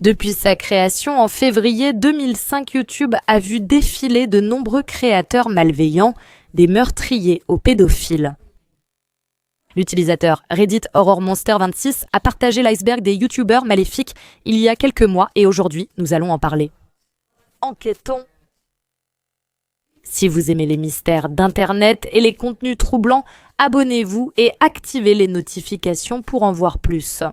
Depuis sa création en février 2005, YouTube a vu défiler de nombreux créateurs malveillants, des meurtriers aux pédophiles. L'utilisateur Reddit HorrorMonster26 a partagé l'iceberg des youtubeurs maléfiques il y a quelques mois et aujourd'hui, nous allons en parler. Enquêtons. Si vous aimez les mystères d'Internet et les contenus troublants, abonnez-vous et activez les notifications pour en voir plus.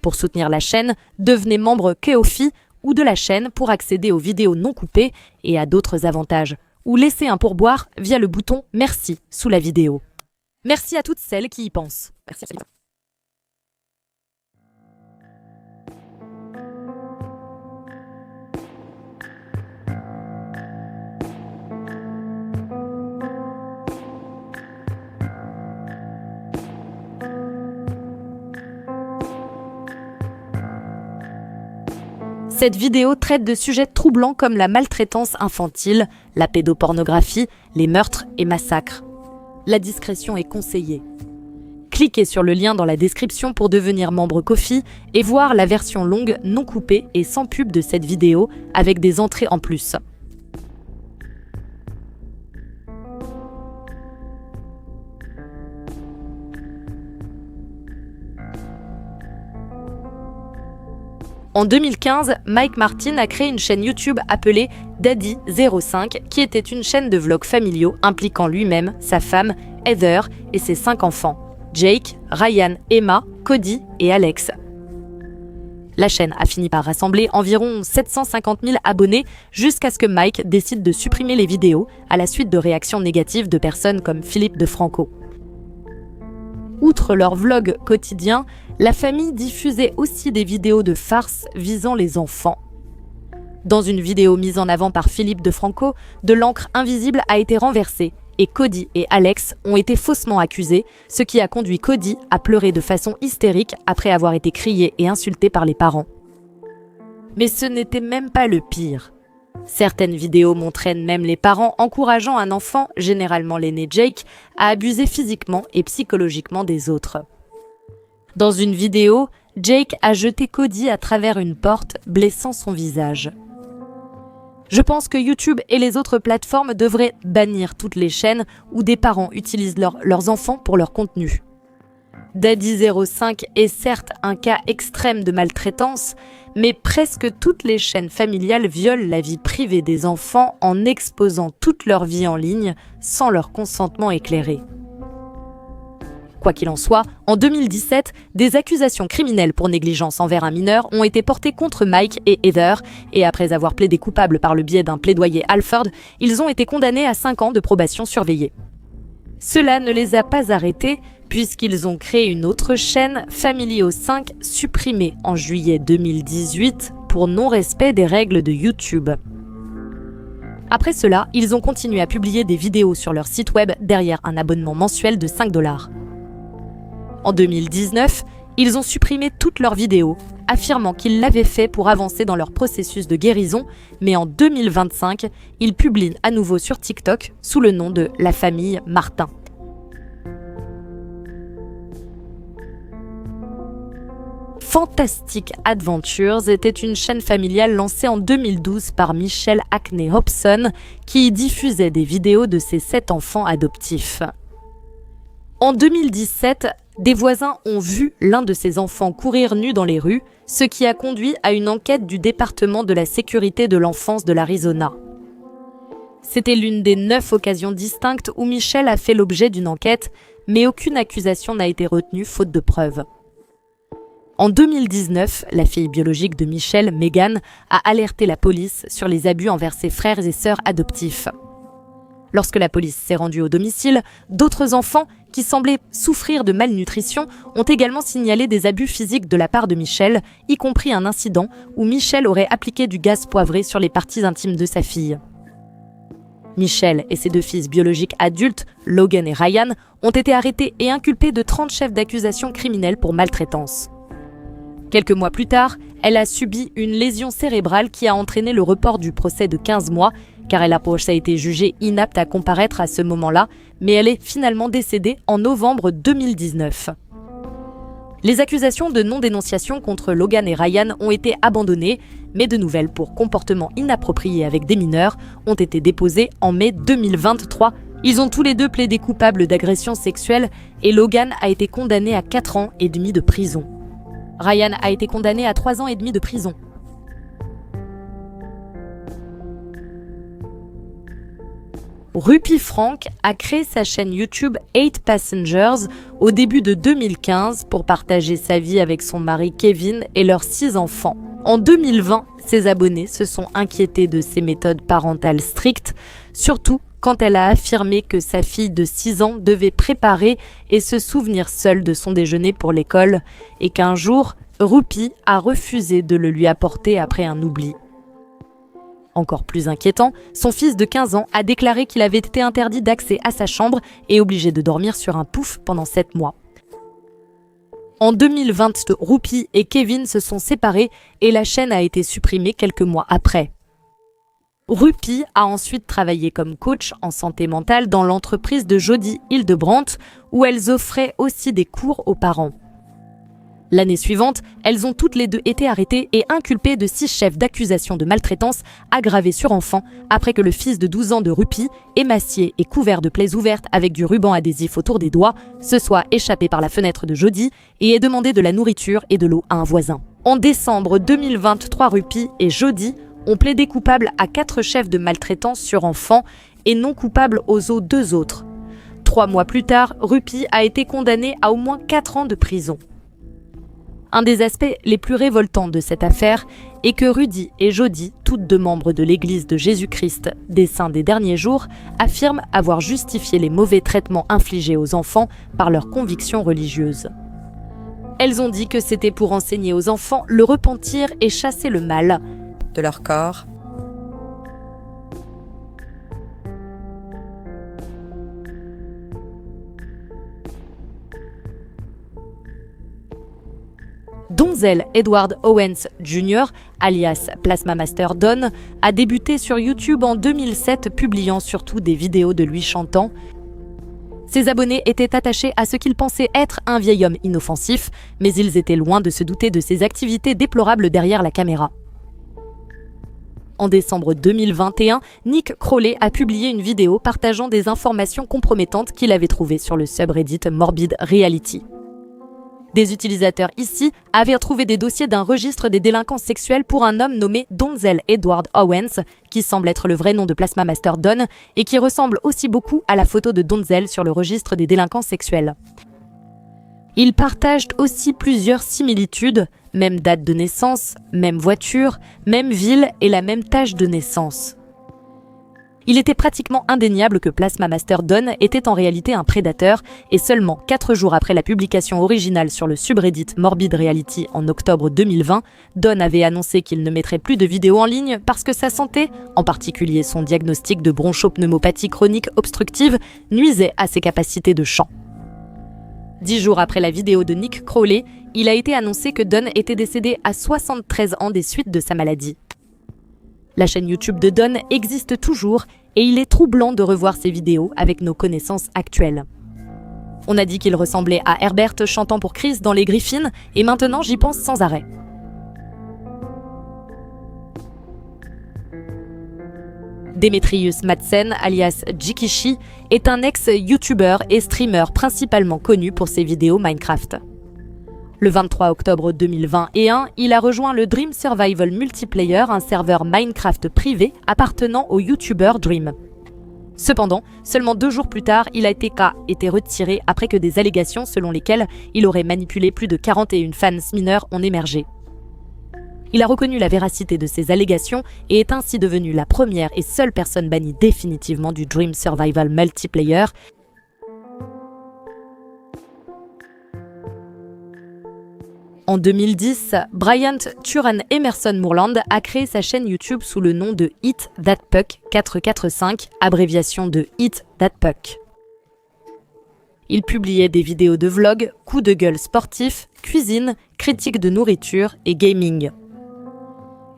Pour soutenir la chaîne, devenez membre Ko-fi ou de la chaîne pour accéder aux vidéos non coupées et à d'autres avantages, ou laissez un pourboire via le bouton « Merci » sous la vidéo. Merci à toutes celles qui y pensent. Merci à Cette vidéo traite de sujets troublants comme la maltraitance infantile, la pédopornographie, les meurtres et massacres. La discrétion est conseillée. Cliquez sur le lien dans la description pour devenir membre Ko-fi et voir la version longue, non coupée et sans pub de cette vidéo avec des entrées en plus. En 2015, Mike Martin a créé une chaîne YouTube appelée Daddy05 qui était une chaîne de vlogs familiaux impliquant lui-même, sa femme, Heather et ses 5 enfants, Jake, Ryan, Emma, Cody et Alex. La chaîne a fini par rassembler environ 750 000 abonnés jusqu'à ce que Mike décide de supprimer les vidéos à la suite de réactions négatives de personnes comme Philippe DeFranco. Outre leurs vlogs quotidiens, la famille diffusait aussi des vidéos de farce visant les enfants. Dans une vidéo mise en avant par Philippe DeFranco, de l'encre invisible a été renversée et Cody et Alex ont été faussement accusés, ce qui a conduit Cody à pleurer de façon hystérique après avoir été crié et insulté par les parents. Mais ce n'était même pas le pire. Certaines vidéos montraient même les parents encourageant un enfant, généralement l'aîné Jake, à abuser physiquement et psychologiquement des autres. Dans une vidéo, Jake a jeté Cody à travers une porte, blessant son visage. Je pense que YouTube et les autres plateformes devraient bannir toutes les chaînes où des parents utilisent leurs enfants pour leur contenu. Daddy05 est certes un cas extrême de maltraitance, mais presque toutes les chaînes familiales violent la vie privée des enfants en exposant toute leur vie en ligne sans leur consentement éclairé. Quoi qu'il en soit, en 2017, des accusations criminelles pour négligence envers un mineur ont été portées contre Mike et Heather, et après avoir plaidé coupables par le biais d'un plaidoyer Alford, ils ont été condamnés à 5 ans de probation surveillée. Cela ne les a pas arrêtés, puisqu'ils ont créé une autre chaîne, Familio5, supprimée en juillet 2018 pour non-respect des règles de YouTube. Après cela, ils ont continué à publier des vidéos sur leur site web derrière un abonnement mensuel de 5 $. En 2019, ils ont supprimé toutes leurs vidéos, affirmant qu'ils l'avaient fait pour avancer dans leur processus de guérison, mais en 2025, ils publient à nouveau sur TikTok sous le nom de La Famille Martin. Fantastic Adventures était une chaîne familiale lancée en 2012 par Michelle Hackney Hobson qui diffusait des vidéos de ses 7 enfants adoptifs. En 2017, des voisins ont vu l'un de ses enfants courir nu dans les rues, ce qui a conduit à une enquête du département de la sécurité de l'enfance de l'Arizona. C'était l'une des 9 occasions distinctes où Michelle a fait l'objet d'une enquête, mais aucune accusation n'a été retenue faute de preuves. En 2019, la fille biologique de Michelle, Megan, a alerté la police sur les abus envers ses frères et sœurs adoptifs. Lorsque la police s'est rendue au domicile, d'autres enfants qui semblaient souffrir de malnutrition ont également signalé des abus physiques de la part de Michelle, y compris un incident où Michelle aurait appliqué du gaz poivré sur les parties intimes de sa fille. Michelle et ses 2 fils biologiques adultes, Logan et Ryan, ont été arrêtés et inculpés de 30 chefs d'accusation criminels pour maltraitance. Quelques mois plus tard, elle a subi une lésion cérébrale qui a entraîné le report du procès de 15 mois, car elle a été jugée inapte à comparaître à ce moment-là, mais elle est finalement décédée en novembre 2019. Les accusations de non-dénonciation contre Logan et Ryan ont été abandonnées, mais de nouvelles pour comportement inapproprié avec des mineurs ont été déposées en mai 2023. Ils ont tous les deux plaidé coupables d'agression sexuelle et Logan a été condamné à 4 ans et demi de prison. Ryan a été condamné à 3 ans et demi de prison. Rupi Frank a créé sa chaîne YouTube 8 Passengers au début de 2015 pour partager sa vie avec son mari Kevin et leurs 6 enfants. En 2020, ses abonnés se sont inquiétés de ses méthodes parentales strictes, surtout quand elle a affirmé que sa fille de 6 ans devait préparer et se souvenir seule de son déjeuner pour l'école et qu'un jour, Rupi a refusé de le lui apporter après un oubli. Encore plus inquiétant, son fils de 15 ans a déclaré qu'il avait été interdit d'accès à sa chambre et obligé de dormir sur un pouf pendant 7 mois. En 2020, Rupi et Kevin se sont séparés et la chaîne a été supprimée quelques mois après. Rupi a ensuite travaillé comme coach en santé mentale dans l'entreprise de Jody Hildebrandt où elles offraient aussi des cours aux parents. L'année suivante, elles ont toutes les deux été arrêtées et inculpées de 6 chefs d'accusation de maltraitance aggravée sur enfants après que le fils de 12 ans de Rupi, émacié et couvert de plaies ouvertes avec du ruban adhésif autour des doigts, se soit échappé par la fenêtre de Jody et ait demandé de la nourriture et de l'eau à un voisin. En décembre 2023, Rupi et Jody ont plaidé coupables à 4 chefs de maltraitance sur enfants et non coupables aux 2 autres. 3 mois plus tard, Rupi a été condamnée à au moins 4 ans de prison. Un des aspects les plus révoltants de cette affaire est que Rudy et Jody, toutes 2 membres de l'Église de Jésus-Christ des Saints des Derniers Jours, affirment avoir justifié les mauvais traitements infligés aux enfants par leurs convictions religieuses. Elles ont dit que c'était pour enseigner aux enfants le repentir et chasser le mal de leur corps. Donzel Edward Owens Jr., alias Plasma Master Don, a débuté sur YouTube en 2007, publiant surtout des vidéos de lui chantant. Ses abonnés étaient attachés à ce qu'ils pensaient être un vieil homme inoffensif, mais ils étaient loin de se douter de ses activités déplorables derrière la caméra. En décembre 2021, Nick Crowley a publié une vidéo partageant des informations compromettantes qu'il avait trouvées sur le subreddit Morbid Reality. Des utilisateurs ici avaient trouvé des dossiers d'un registre des délinquants sexuels pour un homme nommé Donzel Edward Owens, qui semble être le vrai nom de Plasma Master Don et qui ressemble aussi beaucoup à la photo de Donzel sur le registre des délinquants sexuels. Ils partagent aussi plusieurs similitudes, même date de naissance, même voiture, même ville et la même tâche de naissance. Il était pratiquement indéniable que Plasma Master Don était en réalité un prédateur et seulement 4 jours après la publication originale sur le subreddit Morbid Reality en octobre 2020, Don avait annoncé qu'il ne mettrait plus de vidéos en ligne parce que sa santé, en particulier son diagnostic de bronchopneumopathie chronique obstructive, nuisait à ses capacités de chant. 10 jours après la vidéo de Nick Crowley, il a été annoncé que Don était décédé à 73 ans des suites de sa maladie. La chaîne YouTube de Don existe toujours et il est troublant de revoir ses vidéos avec nos connaissances actuelles. On a dit qu'il ressemblait à Herbert chantant pour Chris dans Les Griffins et maintenant j'y pense sans arrêt. Demetrius Madsen, alias Jikishi, est un ex-YouTuber et streamer principalement connu pour ses vidéos Minecraft. Le 23 octobre 2021, il a rejoint le Dream Survival Multiplayer, un serveur Minecraft privé appartenant au YouTuber Dream. Cependant, seulement 2 jours plus tard, il a été retiré après que des allégations selon lesquelles il aurait manipulé plus de 41 fans mineurs ont émergé. Il a reconnu la véracité de ces allégations et est ainsi devenu la première et seule personne bannie définitivement du Dream Survival Multiplayer. En 2010, Bryant Turan Emerson Moorland a créé sa chaîne YouTube sous le nom de Eat That Puck 445, abréviation de Eat That Puck. Il publiait des vidéos de vlog, coups de gueule sportifs, cuisine, critiques de nourriture et gaming.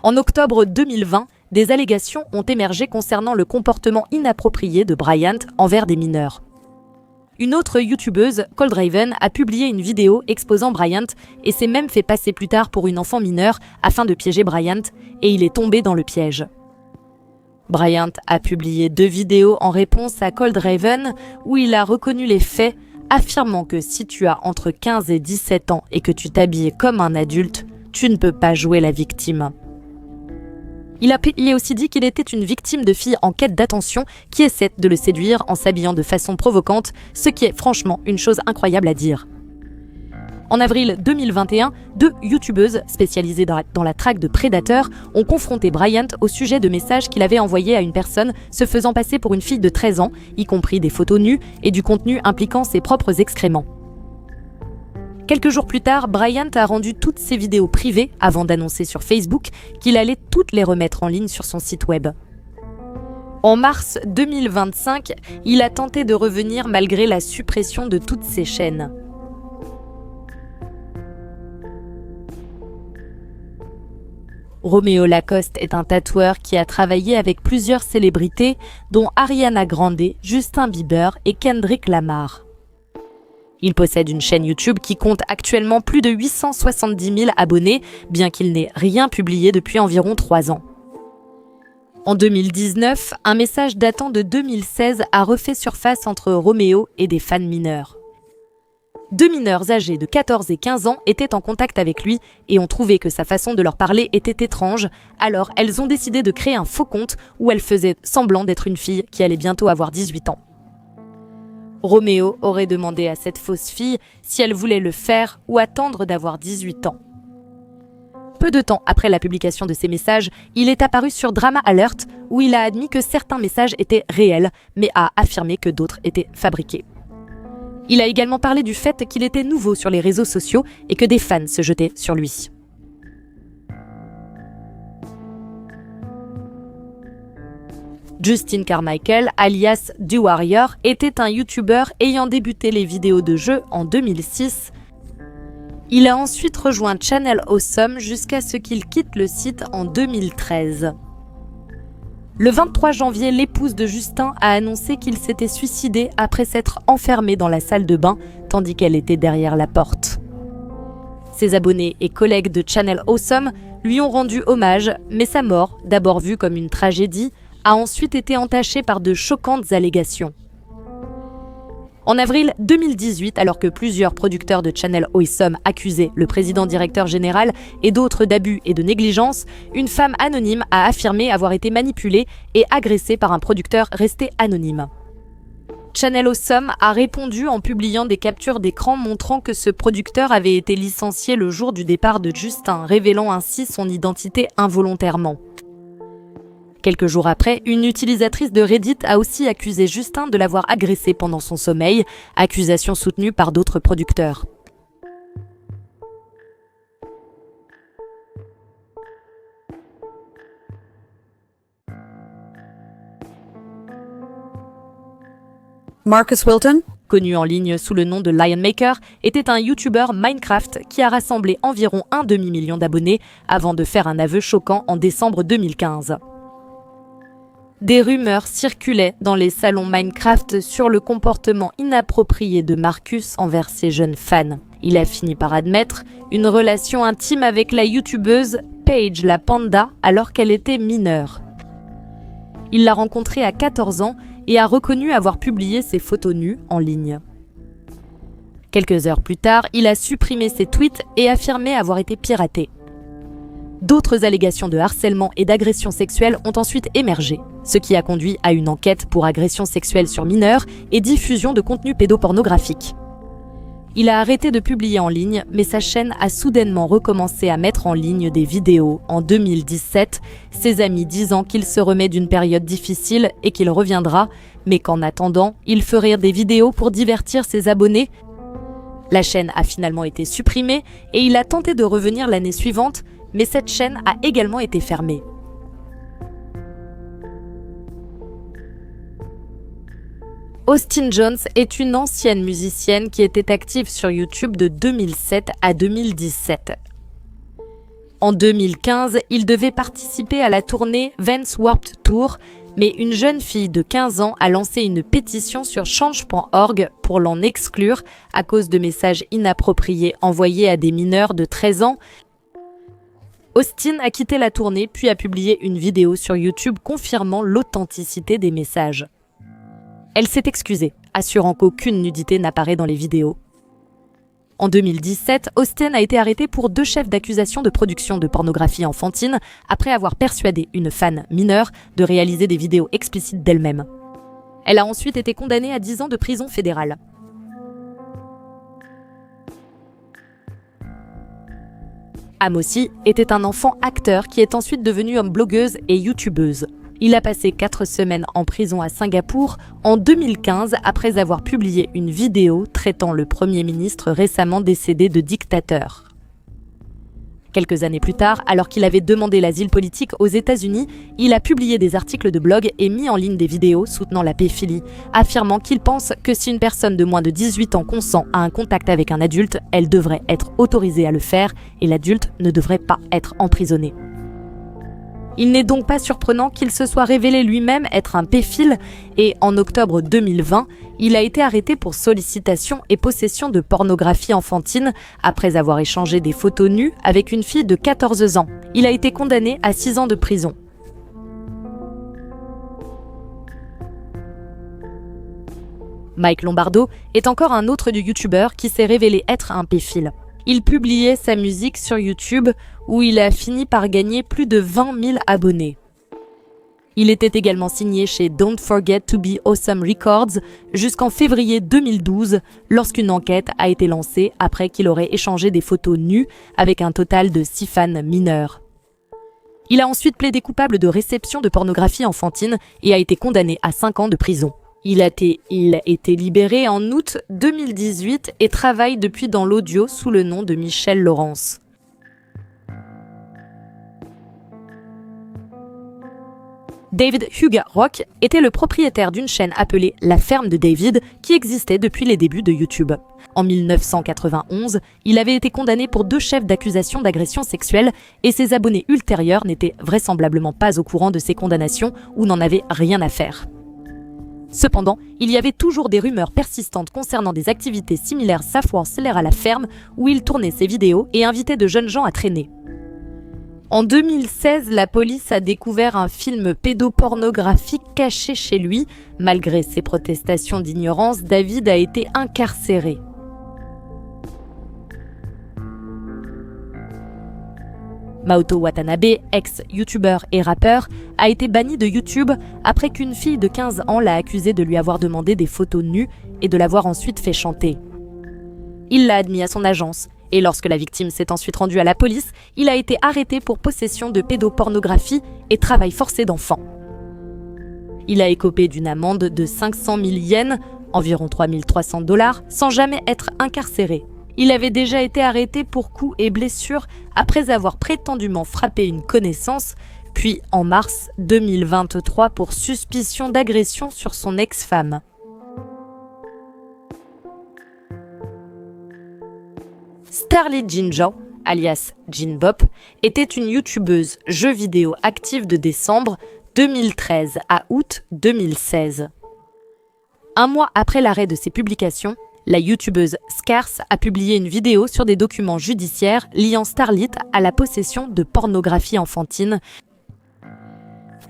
En octobre 2020, des allégations ont émergé concernant le comportement inapproprié de Bryant envers des mineurs. Une autre youtubeuse, Cold Raven, a publié une vidéo exposant Bryant et s'est même fait passer plus tard pour une enfant mineure afin de piéger Bryant, et il est tombé dans le piège. Bryant a publié 2 vidéos en réponse à Cold Raven où il a reconnu les faits, affirmant que si tu as entre 15 et 17 ans et que tu t'habilles comme un adulte, tu ne peux pas jouer la victime. Il a aussi dit qu'il était une victime de fille en quête d'attention qui essaie de le séduire en s'habillant de façon provocante, ce qui est franchement une chose incroyable à dire. En avril 2021, 2 youtubeuses spécialisées dans la traque de prédateurs ont confronté Bryant au sujet de messages qu'il avait envoyés à une personne se faisant passer pour une fille de 13 ans, y compris des photos nues et du contenu impliquant ses propres excréments. Quelques jours plus tard, Bryant a rendu toutes ses vidéos privées avant d'annoncer sur Facebook qu'il allait toutes les remettre en ligne sur son site web. En mars 2025, il a tenté de revenir malgré la suppression de toutes ses chaînes. Romeo Lacoste est un tatoueur qui a travaillé avec plusieurs célébrités, dont Ariana Grande, Justin Bieber et Kendrick Lamar. Il possède une chaîne YouTube qui compte actuellement plus de 870 000 abonnés, bien qu'il n'ait rien publié depuis environ 3 ans. En 2019, un message datant de 2016 a refait surface entre Romeo et des fans mineurs. 2 mineurs âgés de 14 et 15 ans étaient en contact avec lui et ont trouvé que sa façon de leur parler était étrange, alors elles ont décidé de créer un faux compte où elle faisait semblant d'être une fille qui allait bientôt avoir 18 ans. Romeo aurait demandé à cette fausse fille si elle voulait le faire ou attendre d'avoir 18 ans. Peu de temps après la publication de ces messages, il est apparu sur Drama Alert où il a admis que certains messages étaient réels, mais a affirmé que d'autres étaient fabriqués. Il a également parlé du fait qu'il était nouveau sur les réseaux sociaux et que des fans se jetaient sur lui. Justin Carmichael, alias Du Warrior, était un YouTuber ayant débuté les vidéos de jeux en 2006. Il a ensuite rejoint Channel Awesome jusqu'à ce qu'il quitte le site en 2013. Le 23 janvier, l'épouse de Justin a annoncé qu'il s'était suicidé après s'être enfermé dans la salle de bain tandis qu'elle était derrière la porte. Ses abonnés et collègues de Channel Awesome lui ont rendu hommage, mais sa mort, d'abord vue comme une tragédie, a ensuite été entachée par de choquantes allégations. En avril 2018, alors que plusieurs producteurs de Channel Awesome accusaient le président-directeur général et d'autres d'abus et de négligence, une femme anonyme a affirmé avoir été manipulée et agressée par un producteur resté anonyme. Channel Awesome a répondu en publiant des captures d'écran montrant que ce producteur avait été licencié le jour du départ de Justin, révélant ainsi son identité involontairement. Quelques jours après, une utilisatrice de Reddit a aussi accusé Justin de l'avoir agressé pendant son sommeil, accusation soutenue par d'autres producteurs. Marcus Wilton, connu en ligne sous le nom de Lionmaker, était un YouTuber Minecraft qui a rassemblé environ 1 demi-million d'abonnés avant de faire un aveu choquant en décembre 2015. Des rumeurs circulaient dans les salons Minecraft sur le comportement inapproprié de Marcus envers ses jeunes fans. Il a fini par admettre une relation intime avec la youtubeuse Paige la Panda alors qu'elle était mineure. Il l'a rencontrée à 14 ans et a reconnu avoir publié ses photos nues en ligne. Quelques heures plus tard, il a supprimé ses tweets et affirmé avoir été piraté. D'autres allégations de harcèlement et d'agression sexuelle ont ensuite émergé, ce qui a conduit à une enquête pour agression sexuelle sur mineurs et diffusion de contenu pédopornographique. Il a arrêté de publier en ligne, mais sa chaîne a soudainement recommencé à mettre en ligne des vidéos en 2017, ses amis disant qu'il se remet d'une période difficile et qu'il reviendra, mais qu'en attendant, il ferait des vidéos pour divertir ses abonnés. La chaîne a finalement été supprimée et il a tenté de revenir l'année suivante, mais cette chaîne a également été fermée. Austin Jones est une ancienne musicienne qui était active sur YouTube de 2007 à 2017. En 2015, il devait participer à la tournée Vans Warped Tour, Mais une jeune fille de 15 ans a lancé une pétition sur change.org pour l'en exclure à cause de messages inappropriés envoyés à des mineurs de 13 ans. Austin a quitté la tournée puis a publié une vidéo sur YouTube confirmant l'authenticité des messages. Elle s'est excusée, assurant qu'aucune nudité n'apparaît dans les vidéos. En 2017, Austin a été arrêtée pour 2 chefs d'accusation de production de pornographie enfantine après avoir persuadé une fan mineure de réaliser des vidéos explicites d'elle-même. Elle a ensuite été condamnée à 10 ans de prison fédérale. Amosi était un enfant acteur qui est ensuite devenu homme blogueuse et youtubeuse. Il a passé 4 semaines en prison à Singapour en 2015 après avoir publié une vidéo traitant le Premier ministre récemment décédé de dictateur. Quelques années plus tard, alors qu'il avait demandé l'asile politique aux États-Unis, il a publié des articles de blog et mis en ligne des vidéos soutenant la pédophilie, affirmant qu'il pense que si une personne de moins de 18 ans consent à un contact avec un adulte, elle devrait être autorisée à le faire et l'adulte ne devrait pas être emprisonné. Il n'est donc pas surprenant qu'il se soit révélé lui-même être un pédophile et en octobre 2020, il a été arrêté pour sollicitation et possession de pornographie enfantine après avoir échangé des photos nues avec une fille de 14 ans. Il a été condamné à 6 ans de prison. Mike Lombardo est encore un autre youtubeur qui s'est révélé être un pédophile. Il publiait sa musique sur YouTube où il a fini par gagner plus de 20 000 abonnés. Il était également signé chez Don't Forget to Be Awesome Records jusqu'en février 2012 lorsqu'une enquête a été lancée après qu'il aurait échangé des photos nues avec un total de 6 fans mineurs. Il a ensuite plaidé coupable de réception de pornographie enfantine et a été condamné à 5 ans de prison. Il a été libéré en août 2018 et travaille depuis dans l'audio sous le nom de Michel Laurence. David Huga Rock était le propriétaire d'une chaîne appelée La Ferme de David qui existait depuis les débuts de YouTube. En 1991, il avait été condamné pour 2 chefs d'accusation d'agression sexuelle et ses abonnés ultérieurs n'étaient vraisemblablement pas au courant de ces condamnations ou n'en avaient rien à faire. Cependant, il y avait toujours des rumeurs persistantes concernant des activités similaires à La Ferme où il tournait ses vidéos et invitait de jeunes gens à traîner. En 2016, la police a découvert un film pédopornographique caché chez lui. Malgré ses protestations d'ignorance, David a été incarcéré. Maoto Watanabe, ex-youtubeur et rappeur, a été banni de YouTube après qu'une fille de 15 ans l'a accusé de lui avoir demandé des photos nues et de l'avoir ensuite fait chanter. Il l'a admis à son agence, et lorsque la victime s'est ensuite rendue à la police, il a été arrêté pour possession de pédopornographie et travail forcé d'enfants. Il a écopé d'une amende de 500 000 yens, environ 3 300 $, sans jamais être incarcéré. Il avait déjà été arrêté pour coups et blessures après avoir prétendument frappé une connaissance, puis en mars 2023 pour suspicion d'agression sur son ex-femme. Starlit Jinja, alias Jinbop, était une youtubeuse jeux vidéo active de décembre 2013 à août 2016. Un mois après l'arrêt de ses publications, la youtubeuse Scarce a publié une vidéo sur des documents judiciaires liant Starlit à la possession de pornographie enfantine.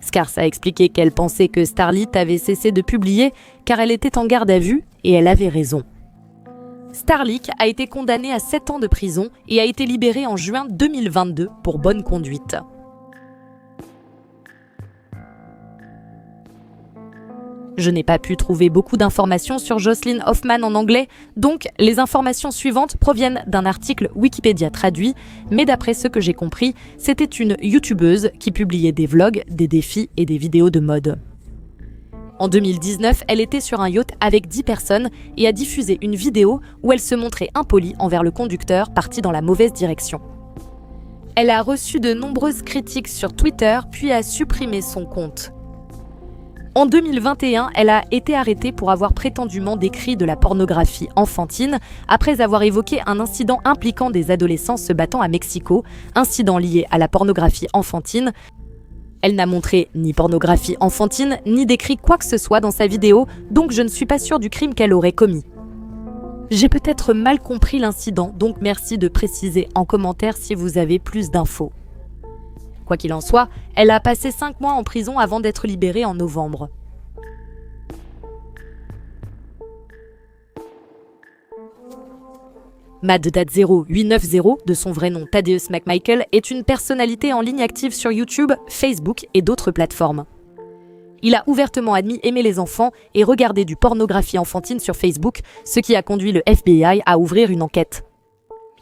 Scarce a expliqué qu'elle pensait que Starlit avait cessé de publier car elle était en garde à vue et elle avait raison. Starlit a été condamnée à 7 ans de prison et a été libérée en juin 2022 pour bonne conduite. Je n'ai pas pu trouver beaucoup d'informations sur Jocelyn Hoffman en anglais, donc les informations suivantes proviennent d'un article Wikipédia traduit, mais d'après ce que j'ai compris, c'était une youtubeuse qui publiait des vlogs, des défis et des vidéos de mode. En 2019, elle était sur un yacht avec 10 personnes et a diffusé une vidéo où elle se montrait impolie envers le conducteur parti dans la mauvaise direction. Elle a reçu de nombreuses critiques sur Twitter puis a supprimé son compte. En 2021, elle a été arrêtée pour avoir prétendument décrit de la pornographie enfantine après avoir évoqué un incident impliquant des adolescents se battant à Mexico, incident lié à la pornographie enfantine. Elle n'a montré ni pornographie enfantine, ni décrit quoi que ce soit dans sa vidéo, donc je ne suis pas sûre du crime qu'elle aurait commis. J'ai peut-être mal compris l'incident, donc merci de préciser en commentaire si vous avez plus d'infos. Quoi qu'il en soit, elle a passé 5 mois en prison avant d'être libérée en novembre. Maddad0890, de son vrai nom Thaddeus McMichael, est une personnalité en ligne active sur YouTube, Facebook et d'autres plateformes. Il a ouvertement admis aimer les enfants et regarder du pornographie enfantine sur Facebook, ce qui a conduit le FBI à ouvrir une enquête.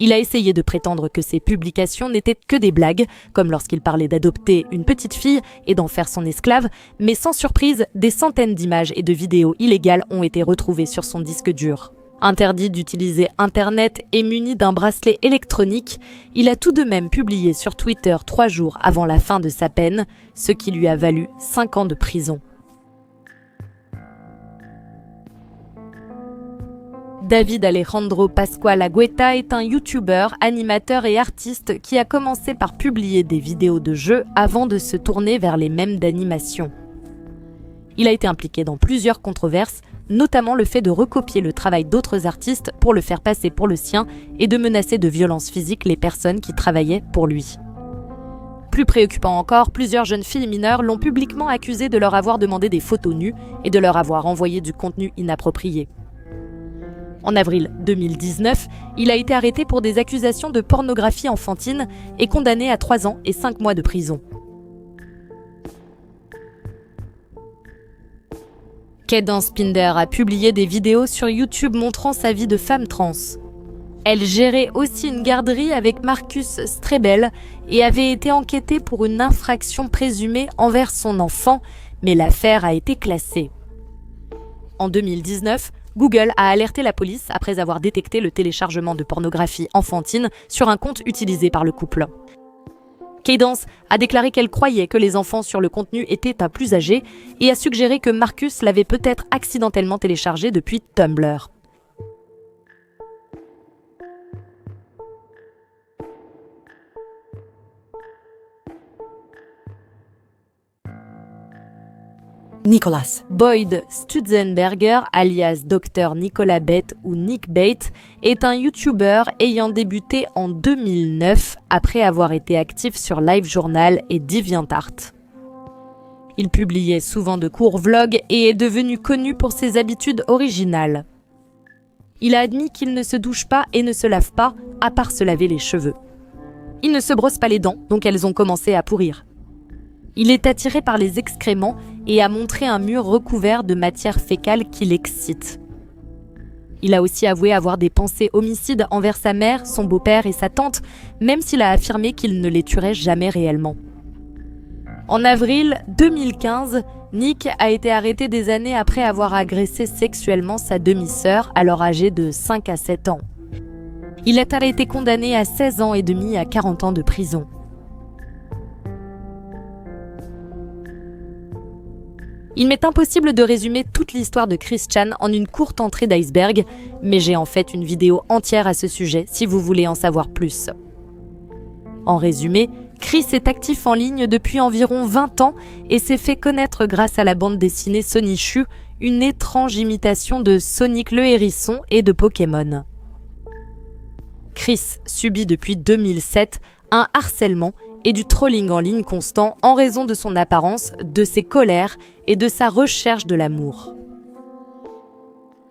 Il a essayé de prétendre que ses publications n'étaient que des blagues, comme lorsqu'il parlait d'adopter une petite fille et d'en faire son esclave, mais sans surprise, des centaines d'images et de vidéos illégales ont été retrouvées sur son disque dur. Interdit d'utiliser Internet et muni d'un bracelet électronique, il a tout de même publié sur Twitter 3 jours avant la fin de sa peine, ce qui lui a valu 5 ans de prison. David Alejandro Pascual Agüeta est un YouTuber, animateur et artiste qui a commencé par publier des vidéos de jeux avant de se tourner vers les mèmes d'animation. Il a été impliqué dans plusieurs controverses, notamment le fait de recopier le travail d'autres artistes pour le faire passer pour le sien et de menacer de violences physiques les personnes qui travaillaient pour lui. Plus préoccupant encore, plusieurs jeunes filles mineures l'ont publiquement accusé de leur avoir demandé des photos nues et de leur avoir envoyé du contenu inapproprié. En avril 2019, il a été arrêté pour des accusations de pornographie enfantine et condamné à 3 ans et 5 mois de prison. Cadence Pinder a publié des vidéos sur YouTube montrant sa vie de femme trans. Elle gérait aussi une garderie avec Marcus Strebel et avait été enquêtée pour une infraction présumée envers son enfant, mais l'affaire a été classée. En 2019, Google a alerté la police après avoir détecté le téléchargement de pornographie enfantine sur un compte utilisé par le couple. Cadence a déclaré qu'elle croyait que les enfants sur le contenu étaient à plus âgés et a suggéré que Marcus l'avait peut-être accidentellement téléchargé depuis Tumblr. Nicholas Boyd Stutzenberger, alias Dr Nicolas Bate ou Nick Bate, est un YouTuber ayant débuté en 2009 après avoir été actif sur LiveJournal et DeviantArt. Il publiait souvent de courts vlogs et est devenu connu pour ses habitudes originales. Il a admis qu'il ne se douche pas et ne se lave pas, à part se laver les cheveux. Il ne se brosse pas les dents, donc elles ont commencé à pourrir. Il est attiré par les excréments et a montré un mur recouvert de matière fécale qui l'excite. Il a aussi avoué avoir des pensées homicides envers sa mère, son beau-père et sa tante, même s'il a affirmé qu'il ne les tuerait jamais réellement. En avril 2015, Nick a été arrêté des années après avoir agressé sexuellement sa demi-sœur, alors âgée de 5 à 7 ans. Il a été condamné à 16 ans et demi à 40 ans de prison. Il m'est impossible de résumer toute l'histoire de Chris Chan en une courte entrée d'iceberg, mais j'ai en fait une vidéo entière à ce sujet si vous voulez en savoir plus. En résumé, Chris est actif en ligne depuis environ 20 ans et s'est fait connaître grâce à la bande dessinée Sonichu, une étrange imitation de Sonic le Hérisson et de Pokémon. Chris subit depuis 2007 un harcèlement et du trolling en ligne constant en raison de son apparence, de ses colères et de sa recherche de l'amour.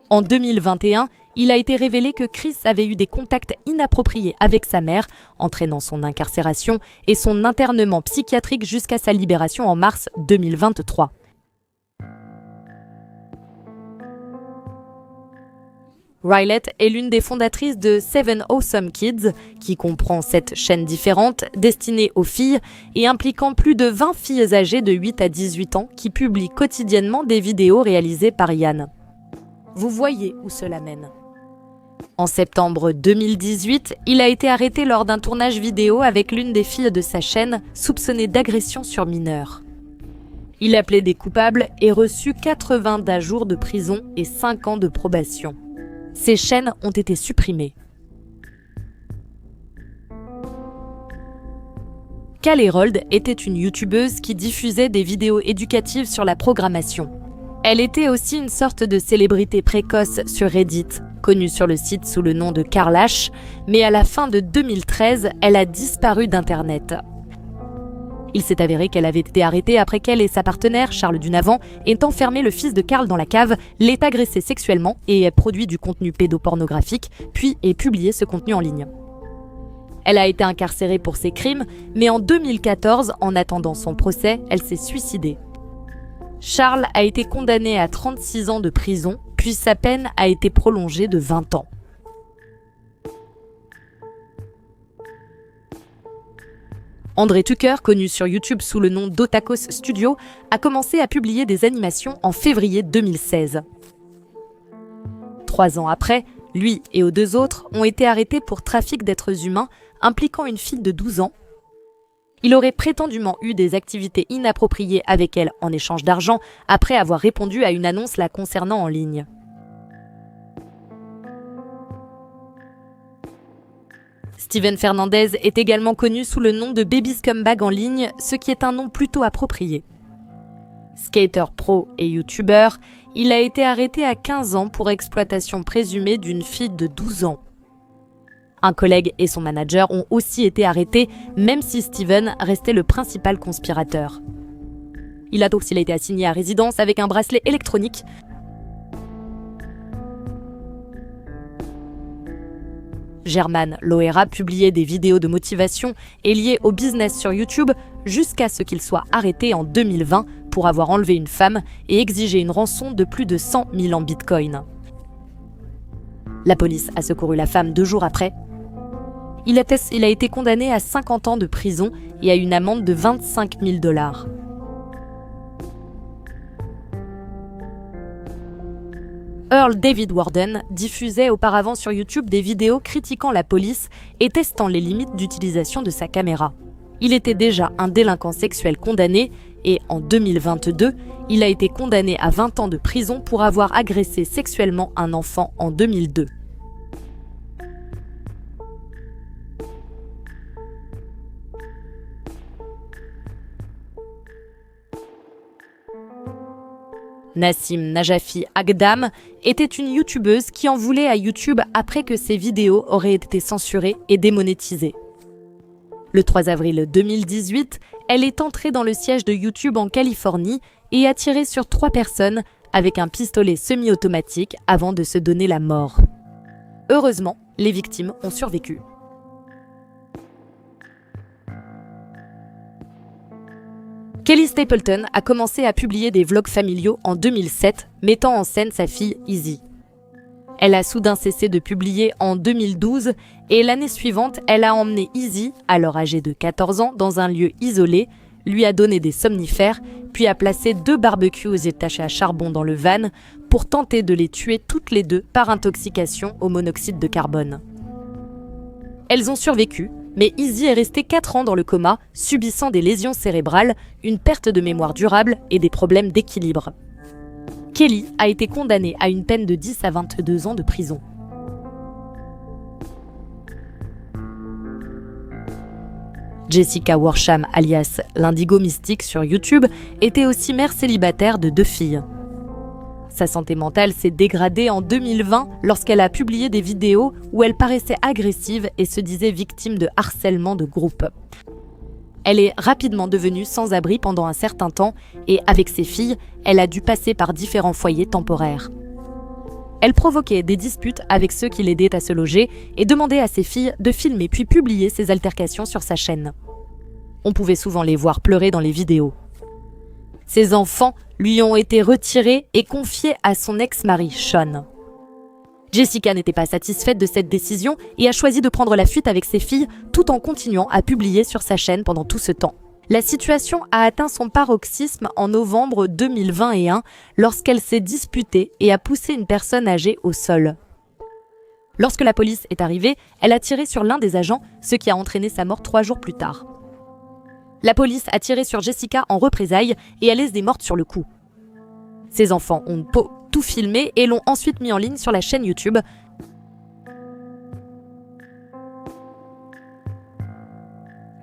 En 2021, il a été révélé que Chris avait eu des contacts inappropriés avec sa mère, entraînant son incarcération et son internement psychiatrique jusqu'à sa libération en mars 2023. Riley est l'une des fondatrices de Seven Awesome Kids, qui comprend 7 chaînes différentes destinées aux filles et impliquant plus de 20 filles âgées de 8 à 18 ans qui publient quotidiennement des vidéos réalisées par Yann. Vous voyez où cela mène. En septembre 2018, il a été arrêté lors d'un tournage vidéo avec l'une des filles de sa chaîne, soupçonnée d'agression sur mineurs. Il a plaidé coupable et reçu 80 jours de prison et 5 ans de probation. Ces chaînes ont été supprimées. Cal Herold était une youtubeuse qui diffusait des vidéos éducatives sur la programmation. Elle était aussi une sorte de célébrité précoce sur Reddit, connue sur le site sous le nom de Carlash, mais à la fin de 2013, elle a disparu d'Internet. Il s'est avéré qu'elle avait été arrêtée après qu'elle et sa partenaire, Charles Dunavant, aient enfermé le fils de Carl dans la cave, l'ait agressé sexuellement et ait produit du contenu pédopornographique, puis ait publié ce contenu en ligne. Elle a été incarcérée pour ses crimes, mais en 2014, en attendant son procès, elle s'est suicidée. Charles a été condamné à 36 ans de prison, puis sa peine a été prolongée de 20 ans. André Tucker, connu sur YouTube sous le nom d'Otakos Studio, a commencé à publier des animations en février 2016. 3 ans après, lui et aux 2 autres ont été arrêtés pour trafic d'êtres humains impliquant une fille de 12 ans. Il aurait prétendument eu des activités inappropriées avec elle en échange d'argent après avoir répondu à une annonce la concernant en ligne. Steven Fernandez est également connu sous le nom de Baby Scumbag en ligne, ce qui est un nom plutôt approprié. Skater pro et youtubeur, il a été arrêté à 15 ans pour exploitation présumée d'une fille de 12 ans. Un collègue et son manager ont aussi été arrêtés, même si Steven restait le principal conspirateur. Il a aussi été assigné à résidence avec un bracelet électronique. German Loera publiait des vidéos de motivation et liées au business sur YouTube jusqu'à ce qu'il soit arrêté en 2020 pour avoir enlevé une femme et exigé une rançon de plus de 100 000 en bitcoin. La police a secouru la femme 2 jours après. Il a été condamné à 50 ans de prison et à une amende de 25 000 $. Earl David Warden diffusait auparavant sur YouTube des vidéos critiquant la police et testant les limites d'utilisation de sa caméra. Il était déjà un délinquant sexuel condamné et en 2022, il a été condamné à 20 ans de prison pour avoir agressé sexuellement un enfant en 2002. Nassim Najafi Agdam était une youtubeuse qui en voulait à YouTube après que ses vidéos auraient été censurées et démonétisées. Le 3 avril 2018, elle est entrée dans le siège de YouTube en Californie et a tiré sur 3 personnes avec un pistolet semi-automatique avant de se donner la mort. Heureusement, les victimes ont survécu. Kelly Stapleton a commencé à publier des vlogs familiaux en 2007, mettant en scène sa fille Izzy. Elle a soudain cessé de publier en 2012 et l'année suivante, elle a emmené Izzy, alors âgée de 14 ans, dans un lieu isolé, lui a donné des somnifères, puis a placé 2 barbecues attachés à charbon dans le van pour tenter de les tuer toutes les 2 par intoxication au monoxyde de carbone. Elles ont survécu, mais Izzy est restée 4 ans dans le coma, subissant des lésions cérébrales, une perte de mémoire durable et des problèmes d'équilibre. Kelly a été condamnée à une peine de 10 à 22 ans de prison. Jessica Worsham, alias l'Indigo Mystique sur YouTube, était aussi mère célibataire de 2 filles. Sa santé mentale s'est dégradée en 2020 lorsqu'elle a publié des vidéos où elle paraissait agressive et se disait victime de harcèlement de groupe. Elle est rapidement devenue sans abri pendant un certain temps et avec ses filles, elle a dû passer par différents foyers temporaires. Elle provoquait des disputes avec ceux qui l'aidaient à se loger et demandait à ses filles de filmer puis publier ses altercations sur sa chaîne. On pouvait souvent les voir pleurer dans les vidéos. Ses enfants lui ont été retirés et confiés à son ex-mari, Sean. Jessica n'était pas satisfaite de cette décision et a choisi de prendre la fuite avec ses filles tout en continuant à publier sur sa chaîne pendant tout ce temps. La situation a atteint son paroxysme en novembre 2021 lorsqu'elle s'est disputée et a poussé une personne âgée au sol. Lorsque la police est arrivée, elle a tiré sur l'un des agents, ce qui a entraîné sa mort 3 jours plus tard. La police a tiré sur Jessica en représailles et elle est morte sur le coup. Ses enfants ont tout filmé et l'ont ensuite mis en ligne sur la chaîne YouTube.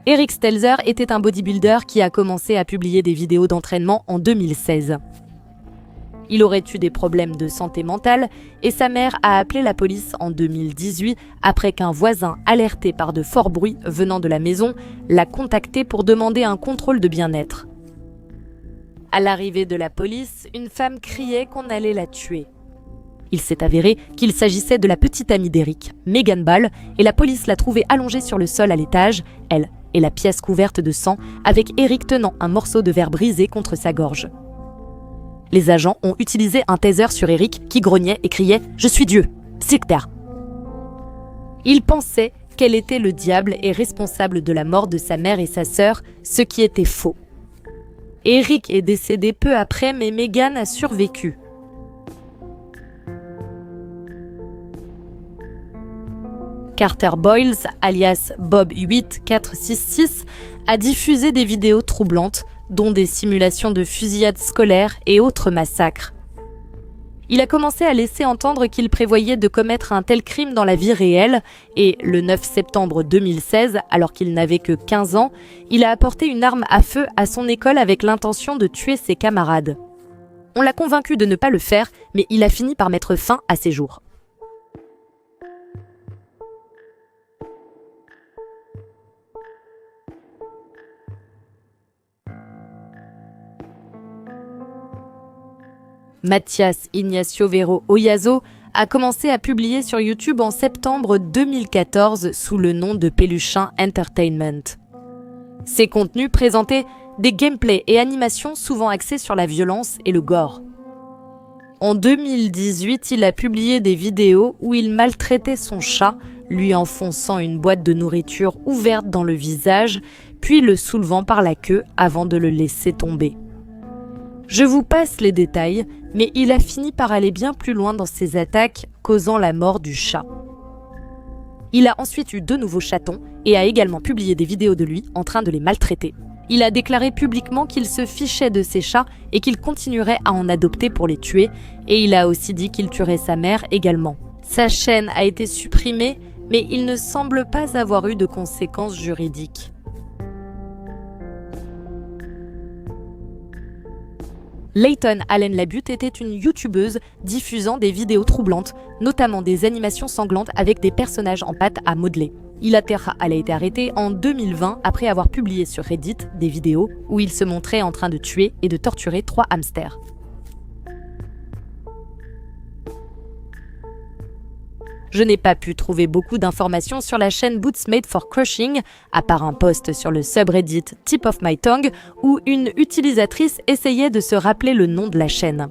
Eric Stelzer était un bodybuilder qui a commencé à publier des vidéos d'entraînement en 2016. Il aurait eu des problèmes de santé mentale et sa mère a appelé la police en 2018 après qu'un voisin alerté par de forts bruits venant de la maison l'a contacté pour demander un contrôle de bien-être. À l'arrivée de la police, une femme criait qu'on allait la tuer. Il s'est avéré qu'il s'agissait de la petite amie d'Eric, Megan Ball, et la police l'a trouvée allongée sur le sol à l'étage, elle et la pièce couverte de sang, avec Eric tenant un morceau de verre brisé contre sa gorge. Les agents ont utilisé un taser sur Eric qui grognait et criait « Je suis Dieu, sectaire ». Il pensait qu'elle était le diable et responsable de la mort de sa mère et sa sœur, ce qui était faux. Eric est décédé peu après, mais Megan a survécu. Carter Boyles, alias Bob8466, a diffusé des vidéos troublantes, dont des simulations de fusillades scolaires et autres massacres. Il a commencé à laisser entendre qu'il prévoyait de commettre un tel crime dans la vie réelle et, le 9 septembre 2016, alors qu'il n'avait que 15 ans, il a apporté une arme à feu à son école avec l'intention de tuer ses camarades. On l'a convaincu de ne pas le faire, mais il a fini par mettre fin à ses jours. Mathias Ignacio Vero Oyazo a commencé à publier sur YouTube en septembre 2014 sous le nom de Peluchin Entertainment. Ses contenus présentaient des gameplays et animations souvent axés sur la violence et le gore. En 2018, il a publié des vidéos où il maltraitait son chat, lui enfonçant une boîte de nourriture ouverte dans le visage, puis le soulevant par la queue avant de le laisser tomber. Je vous passe les détails, mais il a fini par aller bien plus loin dans ses attaques, causant la mort du chat. Il a ensuite eu 2 nouveaux chatons et a également publié des vidéos de lui en train de les maltraiter. Il a déclaré publiquement qu'il se fichait de ses chats et qu'il continuerait à en adopter pour les tuer, et il a aussi dit qu'il tuerait sa mère également. Sa chaîne a été supprimée, mais il ne semble pas avoir eu de conséquences juridiques. Layton Allen Labute était une youtubeuse diffusant des vidéos troublantes, notamment des animations sanglantes avec des personnages en pâte à modeler. Elle a été arrêtée en 2020 après avoir publié sur Reddit des vidéos où il se montrait en train de tuer et de torturer 3 hamsters. Je n'ai pas pu trouver beaucoup d'informations sur la chaîne Boots Made for Crushing, à part un post sur le subreddit Tip of My Tongue, où une utilisatrice essayait de se rappeler le nom de la chaîne.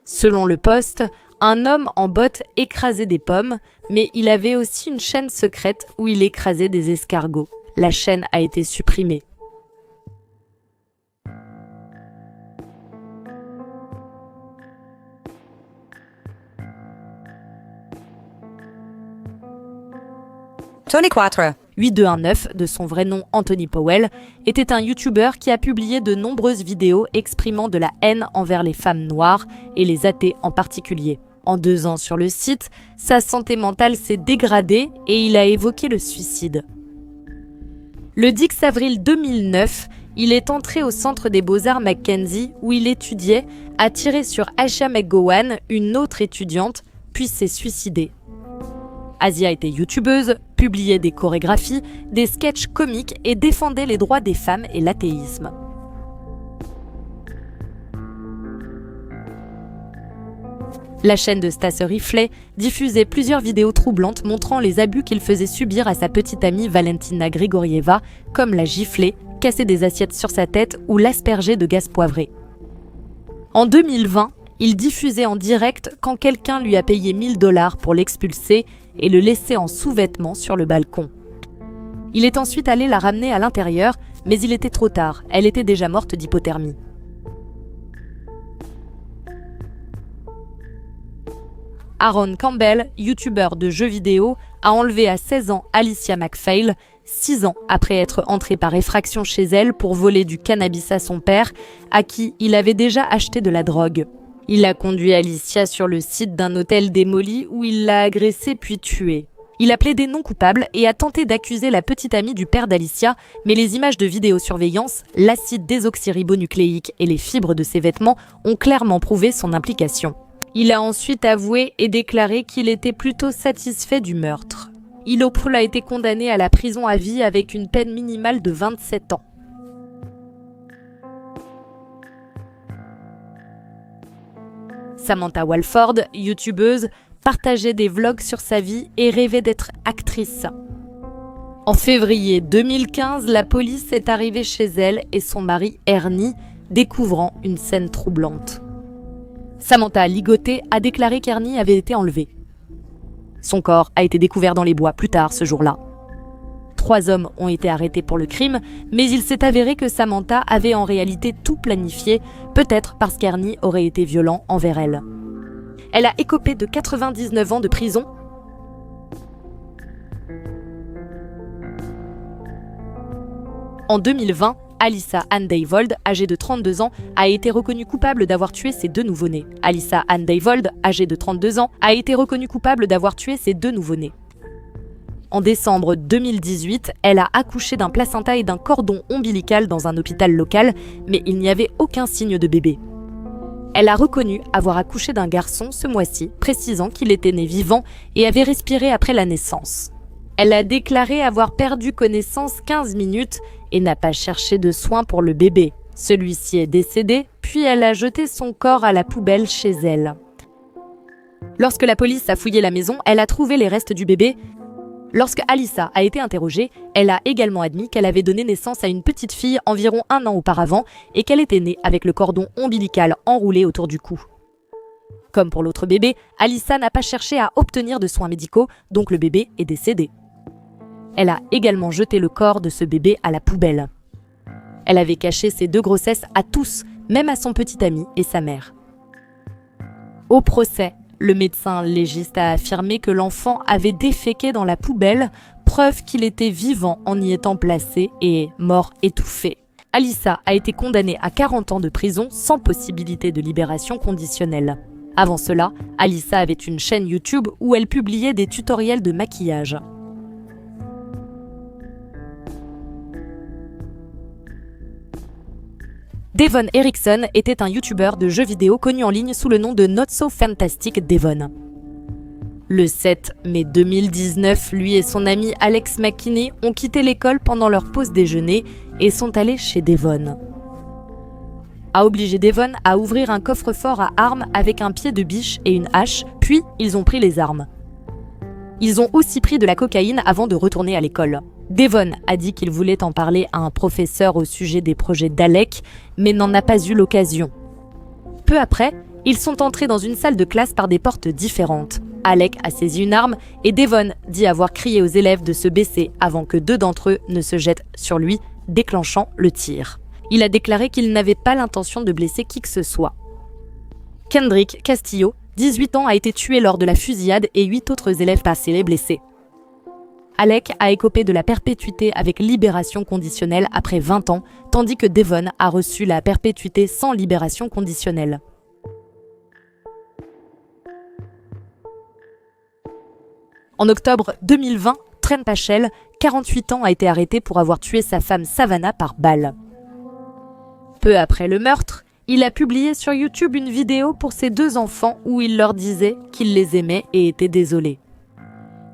Selon le post, un homme en bottes écrasait des pommes, mais il avait aussi une chaîne secrète où il écrasait des escargots. La chaîne a été supprimée. Tony Quattro. 8219, de son vrai nom Anthony Powell, était un YouTuber qui a publié de nombreuses vidéos exprimant de la haine envers les femmes noires et les athées en particulier. En 2 ans sur le site, sa santé mentale s'est dégradée et il a évoqué le suicide. Le 10 avril 2009, il est entré au centre des beaux-arts Mackenzie où il étudiait, a tiré sur Aisha McGowan, une autre étudiante, puis s'est suicidé. Asia était youtubeuse, publiait des chorégraphies, des sketchs comiques et défendait les droits des femmes et l'athéisme. La chaîne de Stas Rifley diffusait plusieurs vidéos troublantes montrant les abus qu'il faisait subir à sa petite amie Valentina Grigorieva, comme la gifler, casser des assiettes sur sa tête ou l'asperger de gaz poivré. En 2020, il diffusait en direct quand quelqu'un lui a payé 1 000 $ pour l'expulser et le laisser en sous-vêtements sur le balcon. Il est ensuite allé la ramener à l'intérieur, mais il était trop tard, elle était déjà morte d'hypothermie. Aaron Campbell, youtubeur de jeux vidéo, a enlevé à 16 ans Alicia McPhail, 6 ans après être entré par effraction chez elle pour voler du cannabis à son père, à qui il avait déjà acheté de la drogue. Il a conduit Alicia sur le site d'un hôtel démoli où il l'a agressée puis tuée. Il a plaidé non coupable et a tenté d'accuser la petite amie du père d'Alicia, mais les images de vidéosurveillance, l'acide désoxyribonucléique et les fibres de ses vêtements ont clairement prouvé son implication. Il a ensuite avoué et déclaré qu'il était plutôt satisfait du meurtre. Ilopul a été condamné à la prison à vie avec une peine minimale de 27 ans. Samantha Walford, youtubeuse, partageait des vlogs sur sa vie et rêvait d'être actrice. En février 2015, la police est arrivée chez elle et son mari Ernie, découvrant une scène troublante. Samantha, ligotée, a déclaré qu'Ernie avait été enlevé. Son corps a été découvert dans les bois plus tard ce jour-là. 3 hommes ont été arrêtés pour le crime, mais il s'est avéré que Samantha avait en réalité tout planifié, peut-être parce qu'Ernie aurait été violent envers elle. Elle a écopé de 99 ans de prison. En 2020, Alyssa Ann Dayvold, âgée de 32 ans, a été reconnue coupable d'avoir tué ses 2 nouveau-nés. Alyssa Ann Dayvold, âgée de 32 ans, a été reconnue coupable d'avoir tué ses 2 nouveau-nés. En décembre 2018, elle a accouché d'un placenta et d'un cordon ombilical dans un hôpital local, mais il n'y avait aucun signe de bébé. Elle a reconnu avoir accouché d'un garçon ce mois-ci, précisant qu'il était né vivant et avait respiré après la naissance. Elle a déclaré avoir perdu connaissance 15 minutes et n'a pas cherché de soins pour le bébé. Celui-ci est décédé, puis elle a jeté son corps à la poubelle chez elle. Lorsque la police a fouillé la maison, elle a trouvé les restes du bébé. Lorsque Alyssa a été interrogée, elle a également admis qu'elle avait donné naissance à une petite fille environ 1 an auparavant et qu'elle était née avec le cordon ombilical enroulé autour du cou. Comme pour l'autre bébé, Alyssa n'a pas cherché à obtenir de soins médicaux, donc le bébé est décédé. Elle a également jeté le corps de ce bébé à la poubelle. Elle avait caché ses 2 grossesses à tous, même à son petit ami et sa mère. Au procès, le médecin légiste a affirmé que l'enfant avait déféqué dans la poubelle, preuve qu'il était vivant en y étant placé et mort étouffé. Alyssa a été condamnée à 40 ans de prison sans possibilité de libération conditionnelle. Avant cela, Alyssa avait une chaîne YouTube où elle publiait des tutoriels de maquillage. Devon Erickson était un youtubeur de jeux vidéo connu en ligne sous le nom de Not So Fantastic Devon. Le 7 mai 2019, lui et son ami Alex McKinney ont quitté l'école pendant leur pause déjeuner et sont allés chez Devon. A obligé Devon à ouvrir un coffre-fort à armes avec un pied de biche et une hache, puis ils ont pris les armes. Ils ont aussi pris de la cocaïne avant de retourner à l'école. Devon a dit qu'il voulait en parler à un professeur au sujet des projets d'Alec, mais n'en a pas eu l'occasion. Peu après, ils sont entrés dans une salle de classe par des portes différentes. Alec a saisi une arme et Devon dit avoir crié aux élèves de se baisser avant que 2 d'entre eux ne se jettent sur lui, déclenchant le tir. Il a déclaré qu'il n'avait pas l'intention de blesser qui que ce soit. Kendrick Castillo, 18 ans, a été tué lors de la fusillade et 8 autres élèves passés les blessés. Alec a écopé de la perpétuité avec libération conditionnelle après 20 ans, tandis que Devon a reçu la perpétuité sans libération conditionnelle. En octobre 2020, Trent Pachel, 48 ans, a été arrêté pour avoir tué sa femme Savannah par balle. Peu après le meurtre, il a publié sur YouTube une vidéo pour ses 2 enfants où il leur disait qu'il les aimait et était désolé.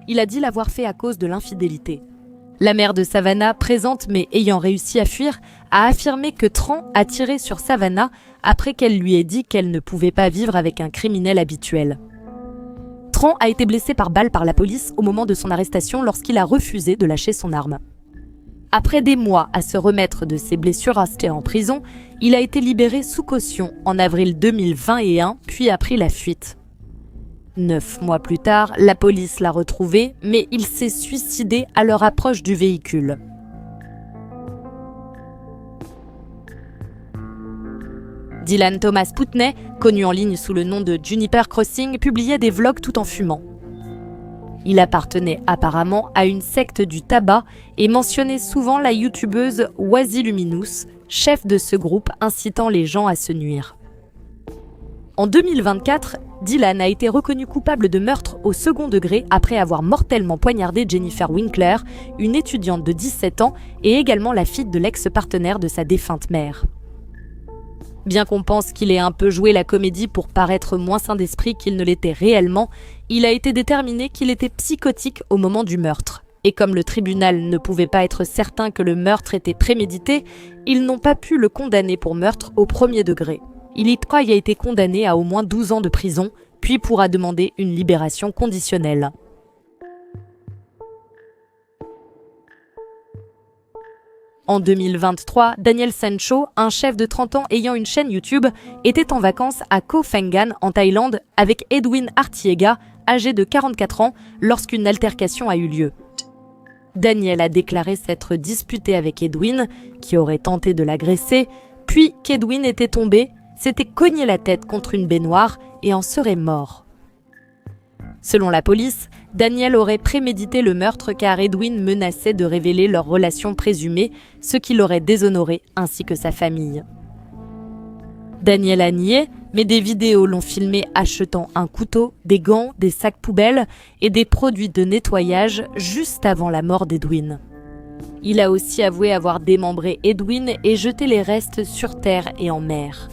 Il a dit l'avoir fait à cause de l'infidélité. La mère de Savannah, présente mais ayant réussi à fuir, a affirmé que Trent a tiré sur Savannah après qu'elle lui ait dit qu'elle ne pouvait pas vivre avec un criminel habituel. Trent a été blessé par balle par la police au moment de son arrestation lorsqu'il a refusé de lâcher son arme. Après des mois à se remettre de ses blessures restées en prison, il a été libéré sous caution en avril 2021 puis a pris la fuite. 9 mois plus tard, la police l'a retrouvé, mais il s'est suicidé à leur approche du véhicule. Dylan Thomas Putney, connu en ligne sous le nom de Juniper Crossing, publiait des vlogs tout en fumant. Il appartenait apparemment à une secte du tabac et mentionnait souvent la youtubeuse Waziluminous, chef de ce groupe incitant les gens à se nuire. En 2024, Dylan a été reconnu coupable de meurtre au second degré après avoir mortellement poignardé Jennifer Winkler, une étudiante de 17 ans et également la fille de l'ex-partenaire de sa défunte mère. Bien qu'on pense qu'il ait un peu joué la comédie pour paraître moins sain d'esprit qu'il ne l'était réellement, il a été déterminé qu'il était psychotique au moment du meurtre. Et comme le tribunal ne pouvait pas être certain que le meurtre était prémédité, ils n'ont pas pu le condamner pour meurtre au premier degré. Elliot Troy a été condamné à au moins 12 ans de prison, puis pourra demander une libération conditionnelle. En 2023, Daniel Sancho, un chef de 30 ans ayant une chaîne YouTube, était en vacances à Koh Phangan en Thaïlande avec Edwin Artiega, âgé de 44 ans, lorsqu'une altercation a eu lieu. Daniel a déclaré s'être disputé avec Edwin, qui aurait tenté de l'agresser, puis qu'Edwin était tombé, s'était cogné la tête contre une baignoire et en serait mort. Selon la police, Daniel aurait prémédité le meurtre car Edwin menaçait de révéler leur relation présumée, ce qui l'aurait déshonoré ainsi que sa famille. Daniel a nié, mais des vidéos l'ont filmé achetant un couteau, des gants, des sacs poubelles et des produits de nettoyage juste avant la mort d'Edwin. Il a aussi avoué avoir démembré Edwin et jeté les restes sur terre et en mer.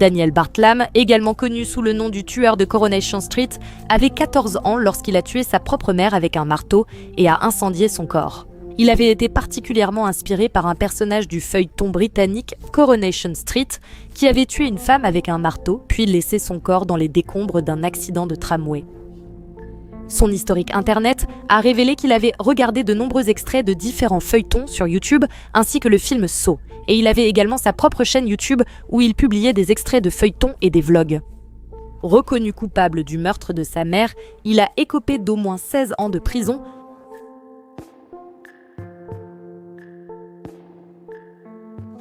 Daniel Bartlam, également connu sous le nom du tueur de Coronation Street, avait 14 ans lorsqu'il a tué sa propre mère avec un marteau et a incendié son corps. Il avait été particulièrement inspiré par un personnage du feuilleton britannique Coronation Street qui avait tué une femme avec un marteau puis laissé son corps dans les décombres d'un accident de tramway. Son historique internet a révélé qu'il avait regardé de nombreux extraits de différents feuilletons sur YouTube ainsi que le film Saw, et il avait également sa propre chaîne YouTube où il publiait des extraits de feuilletons et des vlogs. Reconnu coupable du meurtre de sa mère, il a écopé d'au moins 16 ans de prison.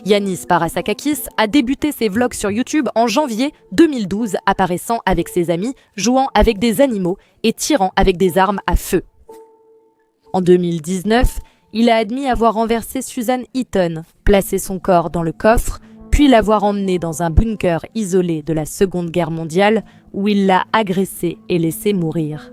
Yanis Parasakakis a débuté ses vlogs sur YouTube en janvier 2012, apparaissant avec ses amis, jouant avec des animaux et tirant avec des armes à feu. En 2019, il a admis avoir renversé Susan Eaton, placé son corps dans le coffre, puis l'avoir emmenée dans un bunker isolé de la Seconde Guerre mondiale où il l'a agressée et laissée mourir.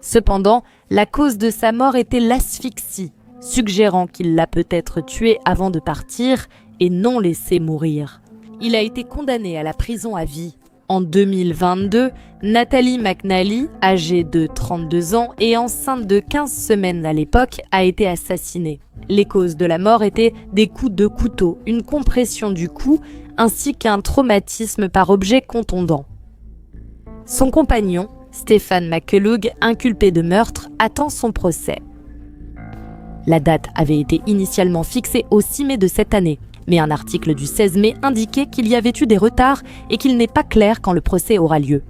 Cependant, la cause de sa mort était l'asphyxie, suggérant qu'il l'a peut-être tuée avant de partir et non laissée mourir. Il a été condamné à la prison à vie. En 2022, Nathalie McNally, âgée de 32 ans et enceinte de 15 semaines à l'époque, a été assassinée. Les causes de la mort étaient des coups de couteau, une compression du cou, ainsi qu'un traumatisme par objet contondant. Son compagnon, Stephen McCullough, inculpé de meurtre, attend son procès. La date avait été initialement fixée au 6 mai de cette année, mais un article du 16 mai indiquait qu'il y avait eu des retards et qu'il n'est pas clair quand le procès aura lieu.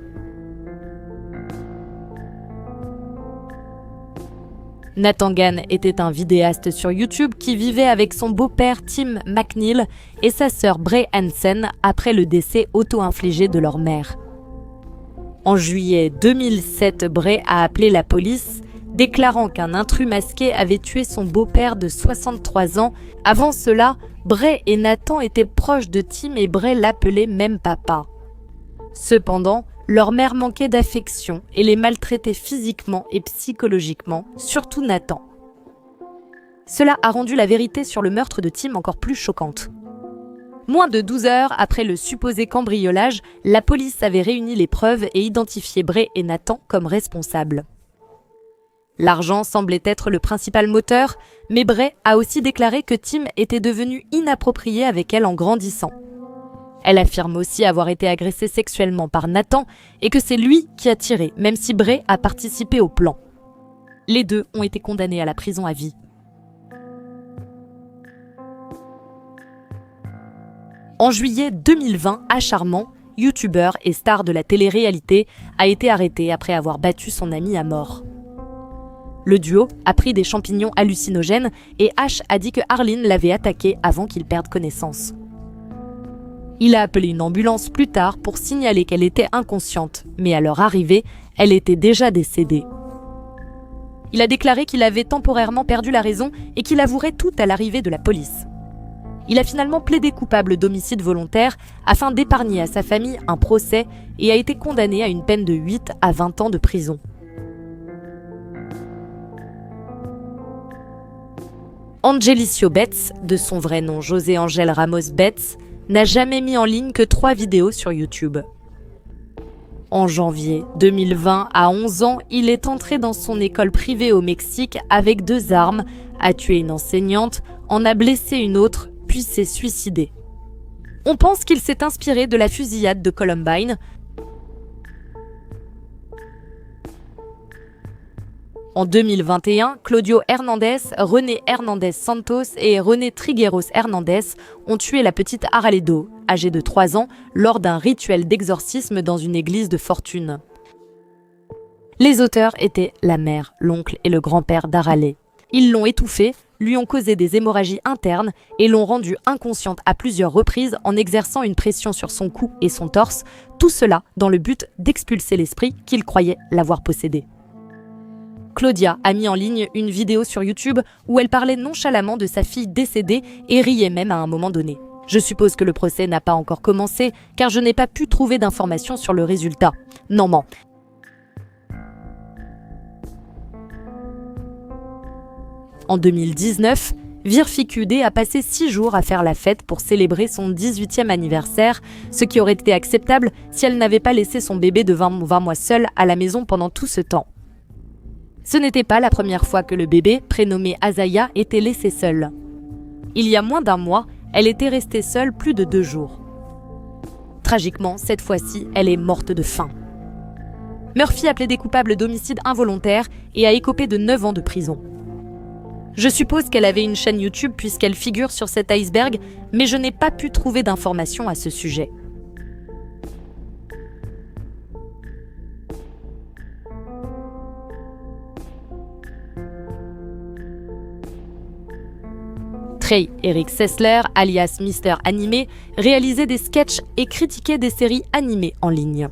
Nathan Gann était un vidéaste sur YouTube qui vivait avec son beau-père Tim McNeil et sa sœur Bray Hansen après le décès auto-infligé de leur mère. En juillet 2007, Bray a appelé la police, déclarant qu'un intrus masqué avait tué son beau-père de 63 ans. Avant cela, Bray et Nathan étaient proches de Tim et Bray l'appelait même papa. Cependant, leur mère manquait d'affection et les maltraitait physiquement et psychologiquement, surtout Nathan. Cela a rendu la vérité sur le meurtre de Tim encore plus choquante. Moins de 12 heures après le supposé cambriolage, la police avait réuni les preuves et identifié Bray et Nathan comme responsables. L'argent semblait être le principal moteur, mais Bray a aussi déclaré que Tim était devenu inapproprié avec elle en grandissant. Elle affirme aussi avoir été agressée sexuellement par Nathan et que c'est lui qui a tiré, même si Bray a participé au plan. Les deux ont été condamnés à la prison à vie. En juillet 2020, Acharmant, youtubeur et star de la télé-réalité, a été arrêté après avoir battu son ami à mort. Le duo a pris des champignons hallucinogènes et Ash a dit que Arlene l'avait attaqué avant qu'il perde connaissance. Il a appelé une ambulance plus tard pour signaler qu'elle était inconsciente, mais à leur arrivée, elle était déjà décédée. Il a déclaré qu'il avait temporairement perdu la raison et qu'il avouerait tout à l'arrivée de la police. Il a finalement plaidé coupable d'homicide volontaire afin d'épargner à sa famille un procès et a été condamné à une peine de 8 à 20 ans de prison. Angelicio Betts, de son vrai nom José Ángel Ramos Betts, n'a jamais mis en ligne que 3 vidéos sur YouTube. En janvier 2020, à 11 ans, il est entré dans son école privée au Mexique avec 2 armes, a tué une enseignante, en a blessé une autre, puis s'est suicidé. On pense qu'il s'est inspiré de la fusillade de Columbine. En 2021, Claudio Hernández, René Hernández Santos et René Trigueros Hernández ont tué la petite Araledo, âgée de 3 ans, lors d'un rituel d'exorcisme dans une église de fortune. Les auteurs étaient la mère, l'oncle et le grand-père d'Arale. Ils l'ont étouffée, lui ont causé des hémorragies internes et l'ont rendue inconsciente à plusieurs reprises en exerçant une pression sur son cou et son torse, tout cela dans le but d'expulser l'esprit qu'ils croyaient l'avoir possédé. Claudia a mis en ligne une vidéo sur YouTube où elle parlait nonchalamment de sa fille décédée et riait même à un moment donné. Je suppose que le procès n'a pas encore commencé car je n'ai pas pu trouver d'informations sur le résultat. Non. En 2019, Virfi Cudé a passé 6 jours à faire la fête pour célébrer son 18e anniversaire, ce qui aurait été acceptable si elle n'avait pas laissé son bébé de 20 mois seul à la maison pendant tout ce temps. Ce n'était pas la première fois que le bébé, prénommé Azaya, était laissé seul. Il y a moins d'1 mois, elle était restée seule plus de 2 jours. Tragiquement, cette fois-ci, elle est morte de faim. Murphy a plaidé coupable d'homicide involontaire et a écopé de 9 ans de prison. Je suppose qu'elle avait une chaîne YouTube puisqu'elle figure sur cet iceberg, mais je n'ai pas pu trouver d'informations à ce sujet. Trey Eric Sessler, alias Mister Animé, réalisait des sketchs et critiquait des séries animées en ligne.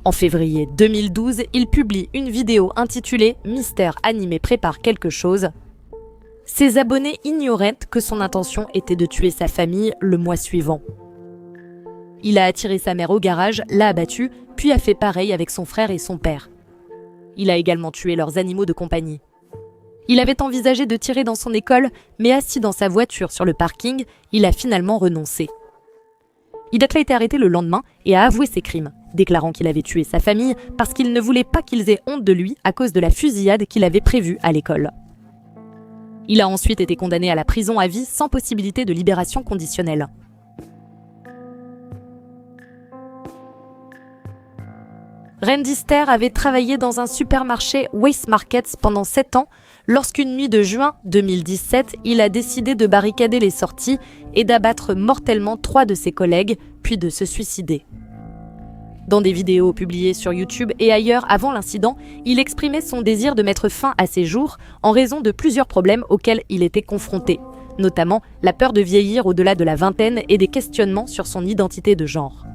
En février 2012, il publie une vidéo intitulée « Mister Animé prépare quelque chose ». Ses abonnés ignoraient que son intention était de tuer sa famille le mois suivant. Il a attiré sa mère au garage, l'a abattue, puis a fait pareil avec son frère et son père. Il a également tué leurs animaux de compagnie. Il avait envisagé de tirer dans son école, mais assis dans sa voiture sur le parking, il a finalement renoncé. Il a été arrêté le lendemain et a avoué ses crimes, déclarant qu'il avait tué sa famille parce qu'il ne voulait pas qu'ils aient honte de lui à cause de la fusillade qu'il avait prévue à l'école. Il a ensuite été condamné à la prison à vie sans possibilité de libération conditionnelle. Randy Ster avait travaillé dans un supermarché Waste Markets pendant 7 ans lorsqu'une nuit de juin 2017, il a décidé de barricader les sorties et d'abattre mortellement 3 de ses collègues, puis de se suicider. Dans des vidéos publiées sur YouTube et ailleurs avant l'incident, il exprimait son désir de mettre fin à ses jours en raison de plusieurs problèmes auxquels il était confronté, notamment la peur de vieillir au-delà de la vingtaine et des questionnements sur son identité de genre.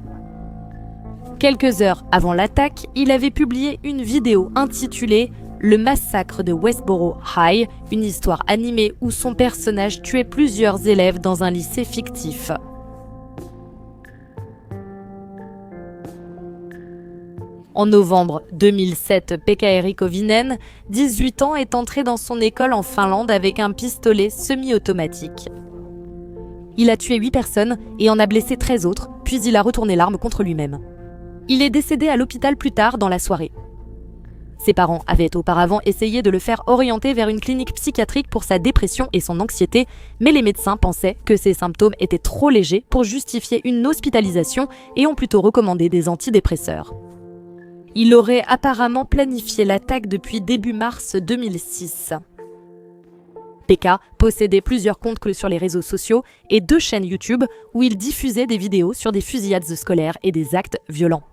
Quelques heures avant l'attaque, il avait publié une vidéo intitulée « Le massacre de Westboro High », une histoire animée où son personnage tuait plusieurs élèves dans un lycée fictif. En novembre 2007, Pekka-Erik Kovinen, 18 ans, est entré dans son école en Finlande avec un pistolet semi-automatique. Il a tué 8 personnes et en a blessé 13 autres, puis il a retourné l'arme contre lui-même. Il est décédé à l'hôpital plus tard dans la soirée. Ses parents avaient auparavant essayé de le faire orienter vers une clinique psychiatrique pour sa dépression et son anxiété, mais les médecins pensaient que ses symptômes étaient trop légers pour justifier une hospitalisation et ont plutôt recommandé des antidépresseurs. Il aurait apparemment planifié l'attaque depuis début mars 2006. Pekka possédait plusieurs comptes sur les réseaux sociaux et 2 chaînes YouTube où il diffusait des vidéos sur des fusillades scolaires et des actes violents.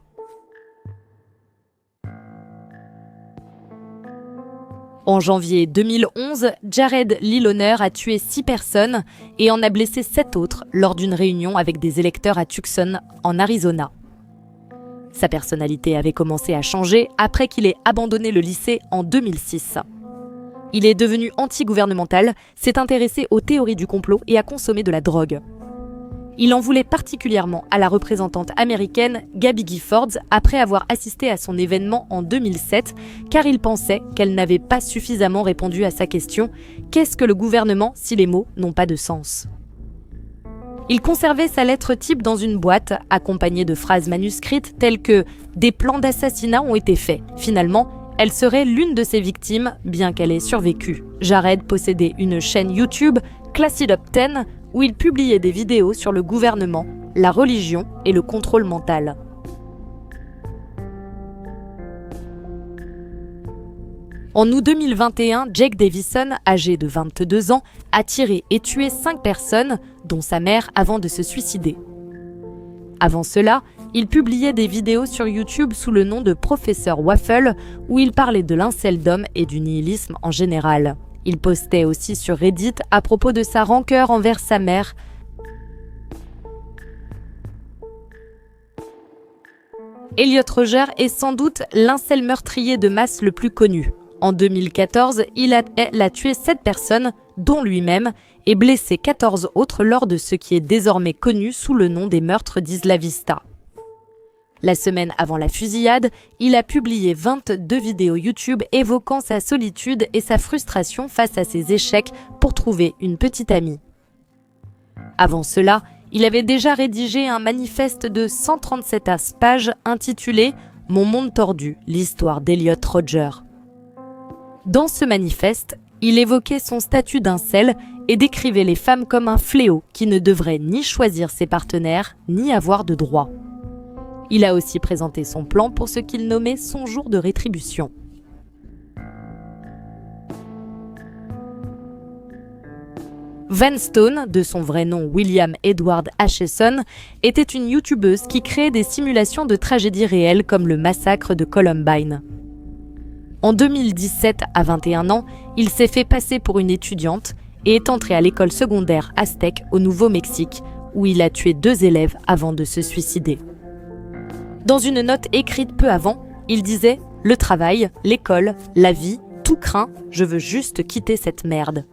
En janvier 2011, Jared Lilhoner a tué 6 personnes et en a blessé 7 autres lors d'une réunion avec des électeurs à Tucson, en Arizona. Sa personnalité avait commencé à changer après qu'il ait abandonné le lycée en 2006. Il est devenu anti-gouvernemental, s'est intéressé aux théories du complot et a consommé de la drogue. Il en voulait particulièrement à la représentante américaine Gabby Giffords après avoir assisté à son événement en 2007, car il pensait qu'elle n'avait pas suffisamment répondu à sa question « Qu'est-ce que le gouvernement si les mots n'ont pas de sens ?» Il conservait sa lettre type dans une boîte, accompagnée de phrases manuscrites telles que « Des plans d'assassinat ont été faits. Finalement, elle serait l'une de ses victimes, bien qu'elle ait survécu. » Jared possédait une chaîne YouTube, Class It Up 10, où il publiait des vidéos sur le gouvernement, la religion et le contrôle mental. En août 2021, Jake Davison, âgé de 22 ans, a tiré et tué 5 personnes, dont sa mère, avant de se suicider. Avant cela, il publiait des vidéos sur YouTube sous le nom de Professeur Waffle, où il parlait de l'inceldom et du nihilisme en général. Il postait aussi sur Reddit à propos de sa rancœur envers sa mère. Elliot Rodger est sans doute l'incel meurtrier de masse le plus connu. En 2014, il a tué 7 personnes, dont lui-même, et blessé 14 autres lors de ce qui est désormais connu sous le nom des meurtres d'Isla Vista. La semaine avant la fusillade, il a publié 22 vidéos YouTube évoquant sa solitude et sa frustration face à ses échecs pour trouver une petite amie. Avant cela, il avait déjà rédigé un manifeste de 137 pages intitulé « Mon monde tordu, l'histoire d'Elliot Rodger ». Dans ce manifeste, il évoquait son statut d'incel et décrivait les femmes comme un fléau qui ne devrait ni choisir ses partenaires, ni avoir de droits. Il a aussi présenté son plan pour ce qu'il nommait son jour de rétribution. Van Stone, de son vrai nom William Edward Acheson, était une youtubeuse qui créait des simulations de tragédies réelles comme le massacre de Columbine. En 2017, à 21 ans, il s'est fait passer pour une étudiante et est entré à l'école secondaire Aztec au Nouveau-Mexique, où il a tué 2 élèves avant de se suicider. Dans une note écrite peu avant, il disait « Le travail, l'école, la vie, tout craint, je veux juste quitter cette merde. »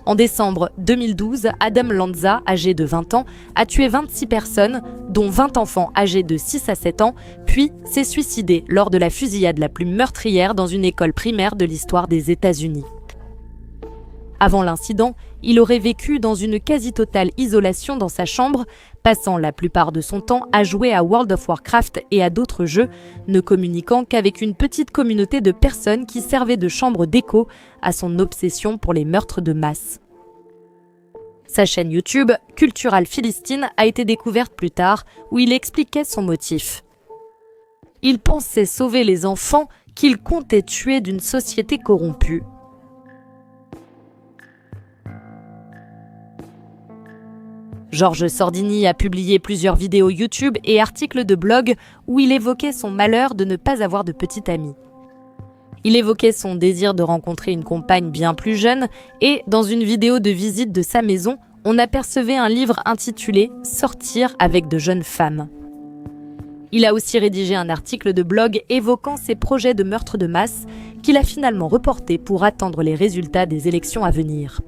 En décembre 2012, Adam Lanza, âgé de 20 ans, a tué 26 personnes, dont 20 enfants âgés de 6 à 7 ans, puis s'est suicidé lors de la fusillade la plus meurtrière dans une école primaire de l'histoire des États-Unis. Avant l'incident, il aurait vécu dans une quasi-totale isolation dans sa chambre, passant la plupart de son temps à jouer à World of Warcraft et à d'autres jeux, ne communiquant qu'avec une petite communauté de personnes qui servaient de chambre d'écho à son obsession pour les meurtres de masse. Sa chaîne YouTube, Cultural Philistine, a été découverte plus tard, où il expliquait son motif. Il pensait sauver les enfants qu'il comptait tuer d'une société corrompue. George Sordini a publié plusieurs vidéos YouTube et articles de blog où il évoquait son malheur de ne pas avoir de petite amie. Il évoquait son désir de rencontrer une compagne bien plus jeune et, dans une vidéo de visite de sa maison, on apercevait un livre intitulé « Sortir avec de jeunes femmes ». Il a aussi rédigé un article de blog évoquant ses projets de meurtre de masse qu'il a finalement reporté pour attendre les résultats des élections à venir.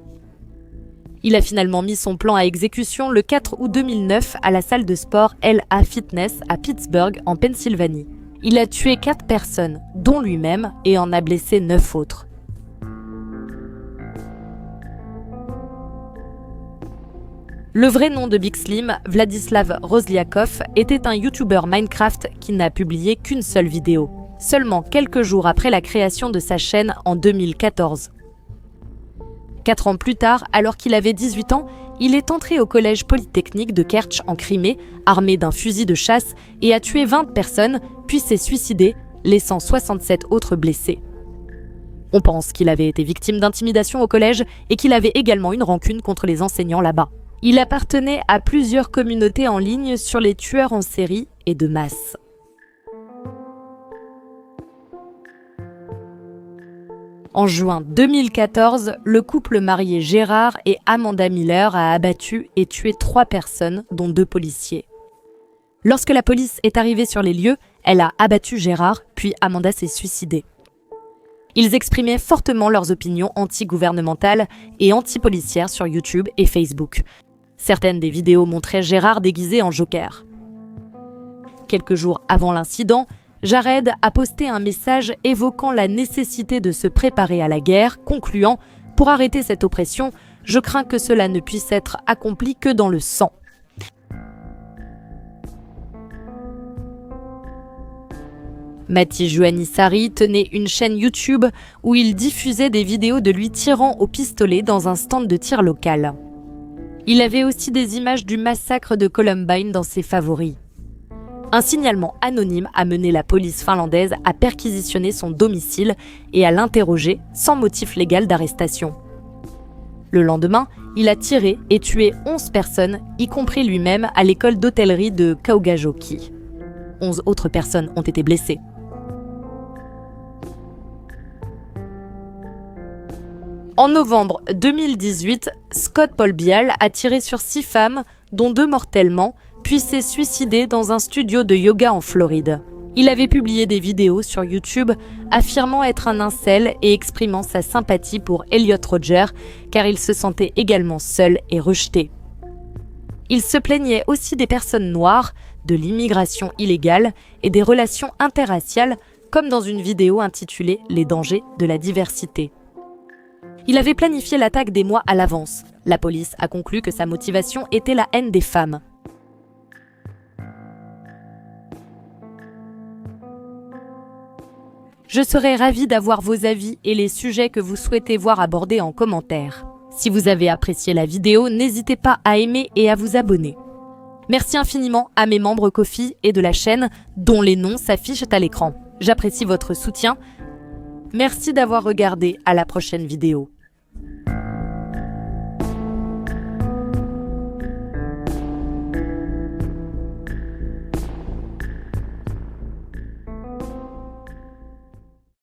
Il a finalement mis son plan à exécution le 4 août 2009 à la salle de sport LA Fitness à Pittsburgh, en Pennsylvanie. Il a tué 4 personnes, dont lui-même, et en a blessé 9 autres. Le vrai nom de Big Slim, Vladislav Rozliakov, était un YouTuber Minecraft qui n'a publié qu'une seule vidéo, seulement quelques jours après la création de sa chaîne en 2014. 4 ans plus tard, alors qu'il avait 18 ans, il est entré au collège polytechnique de Kerch en Crimée, armé d'un fusil de chasse, et a tué 20 personnes, puis s'est suicidé, laissant 67 autres blessés. On pense qu'il avait été victime d'intimidation au collège et qu'il avait également une rancune contre les enseignants là-bas. Il appartenait à plusieurs communautés en ligne sur les tueurs en série et de masse. En juin 2014, le couple marié Gérard et Amanda Miller a abattu et tué 3 personnes, dont 2 policiers. Lorsque la police est arrivée sur les lieux, elle a abattu Gérard, puis Amanda s'est suicidée. Ils exprimaient fortement leurs opinions anti-gouvernementales et anti-policières sur YouTube et Facebook. Certaines des vidéos montraient Gérard déguisé en Joker. Quelques jours avant l'incident, Jared a posté un message évoquant la nécessité de se préparer à la guerre, concluant « Pour arrêter cette oppression, je crains que cela ne puisse être accompli que dans le sang ». Mati Juanissari tenait une chaîne YouTube où il diffusait des vidéos de lui tirant au pistolet dans un stand de tir local. Il avait aussi des images du massacre de Columbine dans ses favoris. Un signalement anonyme a mené la police finlandaise à perquisitionner son domicile et à l'interroger sans motif légal d'arrestation. Le lendemain, il a tiré et tué 11 personnes, y compris lui-même, à l'école d'hôtellerie de Kauhajoki. 11 autres personnes ont été blessées. En novembre 2018, Scott Paul Bial a tiré sur 6 femmes, dont 2 mortellement, puis s'est suicidé dans un studio de yoga en Floride. Il avait publié des vidéos sur YouTube affirmant être un incel et exprimant sa sympathie pour Elliot Rodger, car il se sentait également seul et rejeté. Il se plaignait aussi des personnes noires, de l'immigration illégale et des relations interraciales, comme dans une vidéo intitulée « Les dangers de la diversité ». Il avait planifié l'attaque des mois à l'avance. La police a conclu que sa motivation était la haine des femmes. Je serais ravie d'avoir vos avis et les sujets que vous souhaitez voir abordés en commentaire. Si vous avez apprécié la vidéo, n'hésitez pas à aimer et à vous abonner. Merci infiniment à mes membres Ko-fi et de la chaîne, dont les noms s'affichent à l'écran. J'apprécie votre soutien. Merci d'avoir regardé, à la prochaine vidéo.